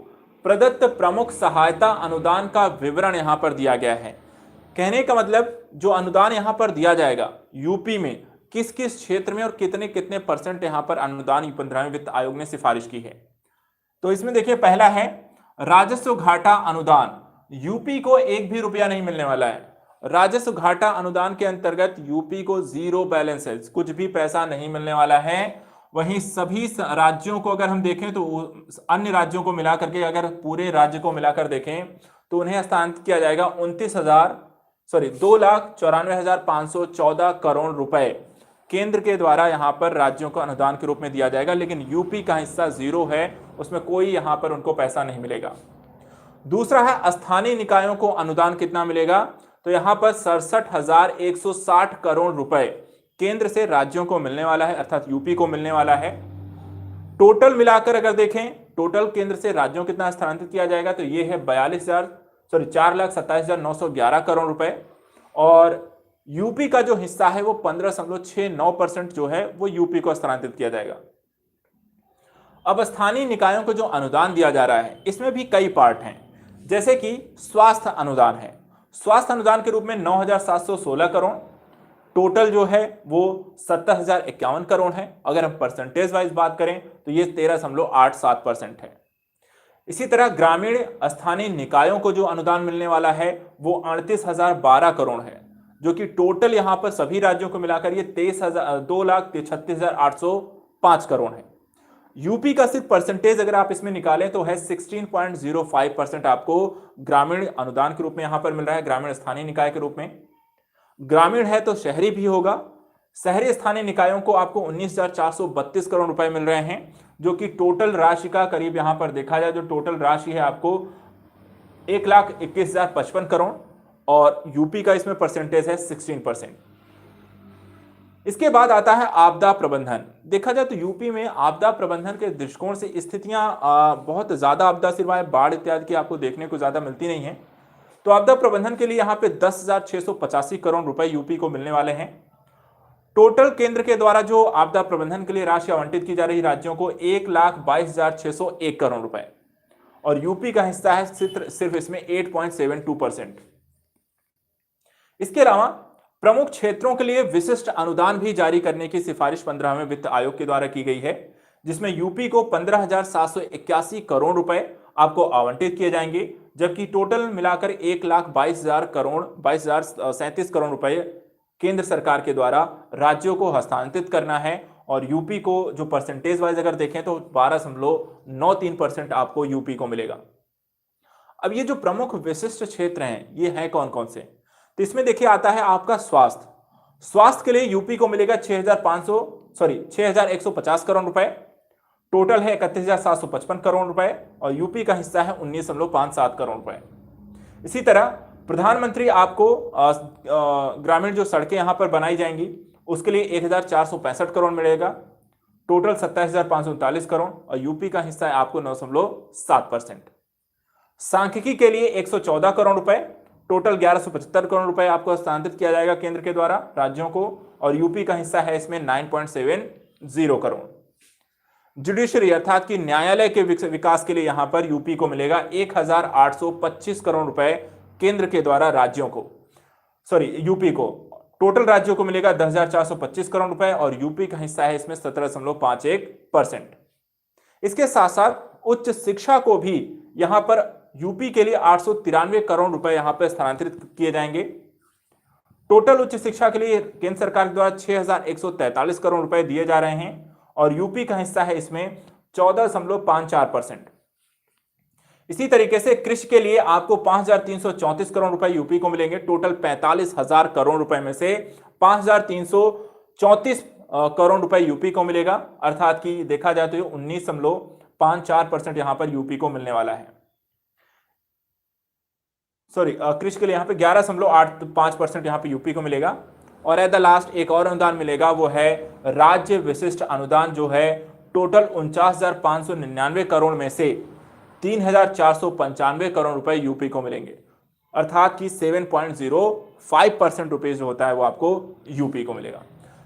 प्रदत्त प्रमुख सहायता अनुदान का विवरण यहां पर दिया गया है। कहने का मतलब जो अनुदान यहां पर दिया जाएगा यूपी में किस किस क्षेत्र में और कितने कितने परसेंट यहां पर अनुदान 15वें वित्त आयोग ने सिफारिश की है। तो इसमें देखिए पहला है राजस्व घाटा अनुदान, यूपी को एक भी रुपया नहीं मिलने वाला है। राजस्व घाटा अनुदान के अंतर्गत यूपी को जीरो बैलेंस है, कुछ भी पैसा नहीं मिलने वाला है। वहीं सभी राज्यों को अगर हम देखें तो अन्य राज्यों को मिलाकर के, अगर पूरे राज्य को मिलाकर देखें तो उन्हें हस्तांतरित किया जाएगा 2,94,514 करोड़ रुपए केंद्र के द्वारा यहां पर राज्यों को अनुदान के रूप में दिया जाएगा। लेकिन यूपी का हिस्सा जीरो है, उसमें कोई यहां पर उनको पैसा नहीं मिलेगा। दूसरा है स्थानीय निकायों को अनुदान कितना मिलेगा, तो यहां पर 67,160 करोड़ रुपए केंद्र से राज्यों को मिलने वाला है, अर्थात यूपी को मिलने वाला है। टोटल मिलाकर अगर देखें, टोटल केंद्र से राज्यों कितना स्थानांतरित किया जाएगा, तो ये है 4,27,911 करोड़ रुपए। और यूपी का जो हिस्सा है वो 15.69% जो है वो यूपी को स्थानांतरित किया जाएगा। अब स्थानीय निकायों को जो अनुदान दिया जा रहा है इसमें भी कई पार्ट हैं, जैसे कि स्वास्थ्य अनुदान है। स्वास्थ्य अनुदान के रूप में 9,716 करोड़, टोटल जो है वो 70,051 करोड़ है। अगर हम परसेंटेज वाइज बात करें तो ये 13.87% है। इसी तरह ग्रामीण स्थानीय निकायों को जो अनुदान मिलने वाला है वो 38,012 करोड़ है, जो कि टोटल यहां पर सभी राज्यों को मिलाकर ये 2,36,805 करोड़ है। यूपी का सिर्फ परसेंटेज अगर आप इसमें निकालें तो है 16.05% आपको ग्रामीण अनुदान के रूप में यहां पर मिल रहा है, ग्रामीण स्थानीय निकाय के रूप में। ग्रामीण है तो शहरी भी होगा। शहरी स्थानीय निकायों को आपको 19,432 करोड़ रुपए मिल रहे हैं, जो कि टोटल राशि का करीब यहां पर देखा जाए जो टोटल राशि है आपको 1,21,055 करोड़, और यूपी का इसमें परसेंटेज है 16%। इसके बाद आता है आपदा प्रबंधन। देखा जाए तो यूपी में आपदा प्रबंधन के दृष्टिकोण से स्थितियां बहुत ज्यादा आपदा सिवाय बाढ़ इत्यादि की आपको देखने को ज्यादा मिलती नहीं है। तो आपदा प्रबंधन के लिए यहां पे 10,685 करोड़ रुपए यूपी को मिलने वाले हैं। टोटल केंद्र के द्वारा जो आपदा प्रबंधन के लिए राशि आवंटित की जा रही राज्यों को 1,22,601 करोड़ रुपए, और यूपी का हिस्सा है सिर्फ इसमें 8.72%। इसके अलावा प्रमुख क्षेत्रों के लिए विशिष्ट अनुदान भी जारी करने की सिफारिश 15वें वित्त आयोग के द्वारा की गई है, जिसमें यूपी को 15,781 करोड़ रुपए आपको आवंटित किए जाएंगे, जबकि टोटल मिलाकर 1,22,037 करोड़ रुपए केंद्र सरकार के द्वारा राज्यों को हस्तांतरित करना है। और यूपी को जो परसेंटेज वाइज अगर देखें तो 12.93% आपको यूपी को मिलेगा। अब ये जो प्रमुख विशिष्ट क्षेत्र हैं ये हैं कौन कौन से, तो इसमें देखिए आता है आपका स्वास्थ्य। स्वास्थ्य के लिए यूपी को मिलेगा 6,150 करोड़ रुपए, टोटल है 31,755 करोड़ रुपए, और यूपी का हिस्सा है 19.57 करोड़ रुपए। इसी तरह प्रधानमंत्री आपको ग्रामीण जो सड़कें यहां पर बनाई जाएंगी उसके लिए 1,465 करोड़ मिलेगा, टोटल 27,539 करोड़, और यूपी का हिस्सा है आपको 9.7%। सांख्यिकी के लिए 114 करोड़ रुपए, टोटल 1175 करोड़ रुपए आपको हस्तांतरित किया जाएगा केंद्र के द्वारा राज्यों को, और यूपी का हिस्सा है इसमें 9.70 करोड़। जुडिशरी अर्थात कि न्यायालय के विकास के लिए यहां पर यूपी को मिलेगा 1,825 करोड़ रुपए केंद्र के द्वारा राज्यों को, यूपी को। टोटल राज्यों को मिलेगा 10,425 करोड़ रुपए, और यूपी का हिस्सा है इसमें 17.51%। इसके साथ साथ उच्च शिक्षा को भी यहां पर यूपी के लिए 893 करोड़ रुपए यहां पर स्थानांतरित किए जाएंगे। टोटल उच्च शिक्षा के लिए केंद्र सरकार के द्वारा 6,143 करोड़ रुपए दिए जा रहे हैं, और यूपी का हिस्सा है इसमें 14.54%। इसी तरीके से कृषि के लिए आपको 5,334 करोड़ रुपए यूपी को मिलेंगे। टोटल 45,000 करोड़ रुपए में से 5,334 करोड़ रुपए यूपी को मिलेगा, अर्थात कि देखा जाए तो 19.54% यहां पर यूपी को मिलने वाला है। कृषि के लिए यहां पे 11.85% यहां पे यूपी को मिलेगा। और एट द लास्ट एक और अनुदान मिलेगा, वो है राज्य विशिष्ट अनुदान, जो है टोटल 49,599 करोड़ में से 3,495 करोड़ रुपए यूपी को मिलेंगे, अर्थात कि 7.05% रुपए जो होता है वो आपको यूपी को मिलेगा।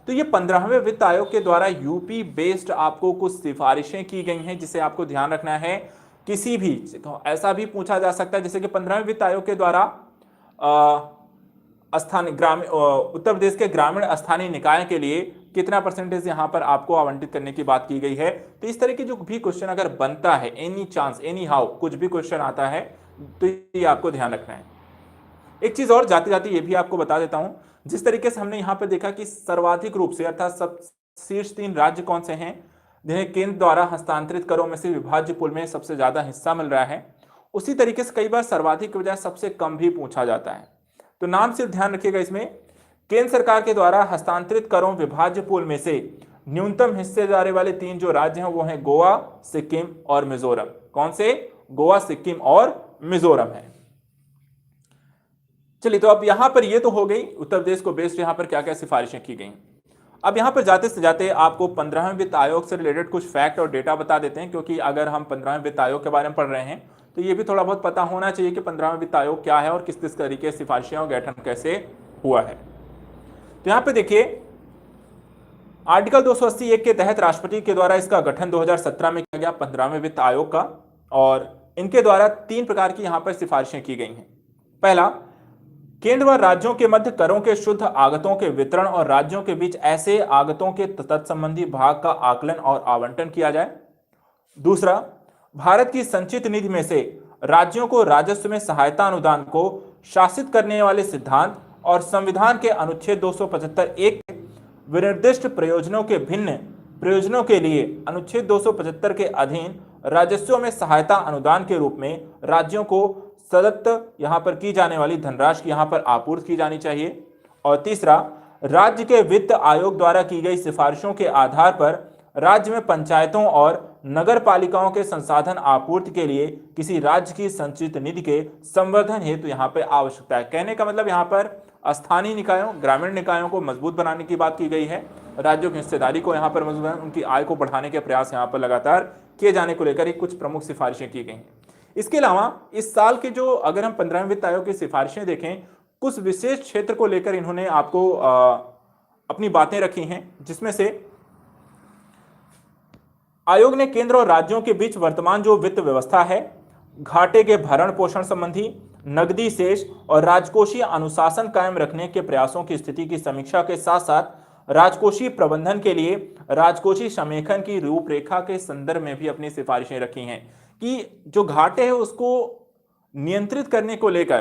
तो ये 15वें वित्त आयोग के द्वारा यूपी बेस्ड आपको कुछ सिफारिशें की गई हैं, जिसे आपको ध्यान रखना है। किसी भी ऐसा भी पूछा जा सकता है जैसे कि 15वें वित्त आयोग के द्वारा स्थानीय ग्रामीण उत्तर प्रदेश के ग्रामीण स्थानीय निकाय के लिए कितना परसेंटेज यहां पर आपको आवंटित करने की बात की गई है। तो इस तरह की जो भी क्वेश्चन अगर बनता है, एनी चांस एनी हाउ कुछ भी क्वेश्चन आता है तो ये आपको ध्यान रखना है। एक चीज और जाते जाते ये भी आपको बता देता हूं, जिस तरीके से हमने यहां पर देखा कि सर्वाधिक रूप से अर्थात सब शीर्ष 3 राज्य कौन से हैं जिन्हें केंद्र द्वारा हस्तांतरित करों में से विभाज्य पूल में सबसे ज्यादा हिस्सा मिल रहा है, उसी तरीके से कई बार सर्वाधिक के बजाय सबसे कम भी पूछा जाता है। तो नाम सिर्फ ध्यान रखिएगा, इसमें केंद्र सरकार के द्वारा हस्तांतरित करों विभाज्य पूल में से न्यूनतम हिस्सेदारी वाले 3 जो राज्य हैं वो हैं गोवा, सिक्किम और मिजोरम। कौन से? गोवा, सिक्किम और मिजोरम है। चलिए, तो अब यहां पर ये तो हो गई उत्तर प्रदेश को बेस्ड यहां पर क्या क्या सिफारिशें की गई। अब यहां पर जाते से जाते आपको 15वें वित्त आयोग से रिलेटेड कुछ फैक्ट और डेटा बता देते हैं, क्योंकि अगर हम 15वें वित्त आयोग के बारे में पढ़ रहे हैं तो ये भी थोड़ा बहुत पता होना चाहिए कि 15वां वित्त आयोग क्या है और किस किस तरीके से सिफारिशें और गठन कैसे हुआ है। तो यहां पे देखिए, आर्टिकल 280(1) के तहत राष्ट्रपति के द्वारा इसका गठन 2017 में किया गया 15वें वित्त आयोग का, और इनके द्वारा 3 प्रकार की यहां पर सिफारिशें की गई हैं। पहला, केंद्र व राज्यों के मध्य करों के शुद्ध आगतों के वितरण और राज्यों के बीच ऐसे आगतों के तत्संबंधी भाग का आकलन और आवंटन किया जाए। दूसरा, भारत की संचित निधि में से राज्यों को राजस्व में सहायता अनुदान को शासित करने वाले सिद्धांत और संविधान के अनुच्छेद 275(1) विनिर्दिष्ट प्रयोजनों के भिन्न प्रयोजनों के लिए अनुच्छेद 275 के अधीन राजस्व में सहायता अनुदान के रूप में राज्यों को सदत्त यहां पर की जाने वाली धनराशि की यहां पर आपूर्ति की जानी चाहिए। और तीसरा, राज्य के वित्त आयोग द्वारा की गई सिफारिशों के आधार पर राज्य में पंचायतों और नगर पालिकाओं के संसाधन आपूर्ति के लिए किसी राज्य की संचित निधि के संवर्धन हेतु यहां पर आवश्यकता है। कहने का मतलब यहां पर स्थानीय निकायों, ग्रामीण निकायों को मजबूत बनाने की बात की गई है, राज्यों की हिस्सेदारी को यहां पर मजबूत बनाने, उनकी आय को बढ़ाने के प्रयास यहां पर लगातार किए जाने को लेकर कुछ प्रमुख सिफारिशें की गई हैं। इसके अलावा इस साल के जो अगर हम 15वें वित्त आयोग की सिफारिशें देखें, कुछ विशेष क्षेत्र को लेकर इन्होंने आपको अपनी बातें रखी हैं, जिसमें से आयोग ने केंद्र और राज्यों के बीच वर्तमान जो वित्त व्यवस्था है, घाटे के भरण पोषण संबंधी, नकदी शेष और राजकोषीय अनुशासन कायम रखने के प्रयासों की स्थिति की समीक्षा के साथ साथ राजकोषीय प्रबंधन के लिए राजकोषीय समेखन की रूपरेखा के संदर्भ में भी अपनी सिफारिशें रखी हैं कि जो घाटे है उसको नियंत्रित करने को लेकर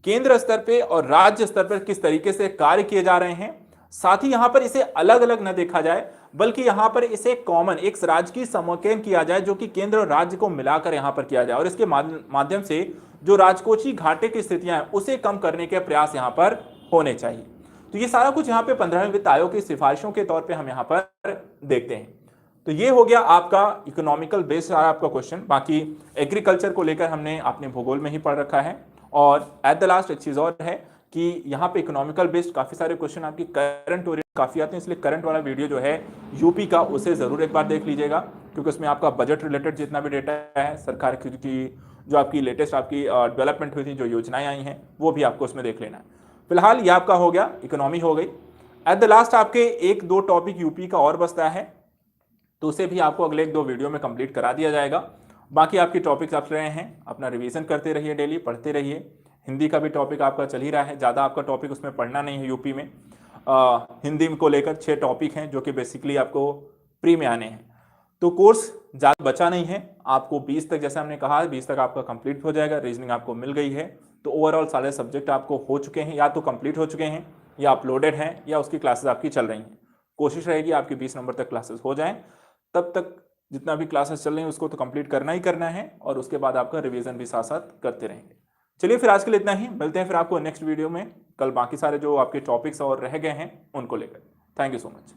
केंद्र स्तर पे और राज्य स्तर पर किस तरीके से कार्य किए जा रहे हैं। साथ ही यहां पर इसे अलग अलग न देखा जाए, बल्कि यहां पर इसे कॉमन एक राज्य की समेकन किया जाए, जो कि केंद्र और राज्य को मिलाकर यहां पर किया जाए, और इसके माध्यम से जो राजकोषीय घाटे की स्थितियां हैं उसे कम करने के प्रयास यहां पर होने चाहिए। तो ये सारा कुछ यहां पे 15वें वित्त आयोग की सिफारिशों के तौर पे हम यहां पर देखते हैं। तो ये हो गया आपका इकोनॉमिकल बेस्ड सारा आपका क्वेश्चन। बाकी एग्रीकल्चर को लेकर हमने अपने भूगोल में ही पढ़ रखा है। और एट द लास्ट एक चीज और है कि यहाँ पे इकोनॉमिकल बेस्ड काफी सारे क्वेश्चन आपकी करंट ओरिएंटेड काफी आते हैं, इसलिए करंट वाला वीडियो जो है यूपी का उसे जरूर एक बार देख लीजिएगा, क्योंकि उसमें आपका बजट रिलेटेड जितना भी डेटा है, सरकार की जो आपकी लेटेस्ट आपकी डेवलपमेंट हुई थी, जो योजनाएं आई हैं, वो भी आपको उसमें देख लेना है। फिलहाल ये आपका हो गया, इकोनॉमी हो गई। एट द लास्ट आपके 1-2 टॉपिक यूपी का और बचता है, तो उसे भी आपको अगले 1-2 वीडियो में कंप्लीट करा दिया जाएगा। बाकी आपकी टॉपिक्स आप रहे हैं, अपना रिवीजन करते रहिए, डेली पढ़ते रहिए। हिंदी का भी टॉपिक आपका चल ही रहा है, ज़्यादा आपका टॉपिक उसमें पढ़ना नहीं है यूपी में। हिंदी को लेकर 6 टॉपिक हैं जो कि बेसिकली आपको प्री में आने हैं। तो कोर्स ज़्यादा बचा नहीं है, आपको 20 तक, जैसे हमने कहा 20 तक आपका कंप्लीट हो जाएगा। रीजनिंग आपको मिल गई है, तो ओवरऑल सारे सब्जेक्ट आपको हो चुके हैं, या तो कंप्लीट हो चुके हैं, या अपलोडेड हैं, या उसकी क्लासेस आपकी चल रही हैं। कोशिश रहेगी आपकी 20 नंबर तक क्लासेस हो जाएं। तब तक जितना भी क्लासेस चल रही हैं उसको तो कंप्लीट करना ही करना है, और उसके बाद आपका रिवीजन भी साथ साथ करते रहेंगे। चलिए फिर आज के लिए इतना ही, मिलते हैं फिर आपको नेक्स्ट वीडियो में कल बाकी सारे जो आपके टॉपिक्स और रह गए हैं उनको लेकर। Thank you so much.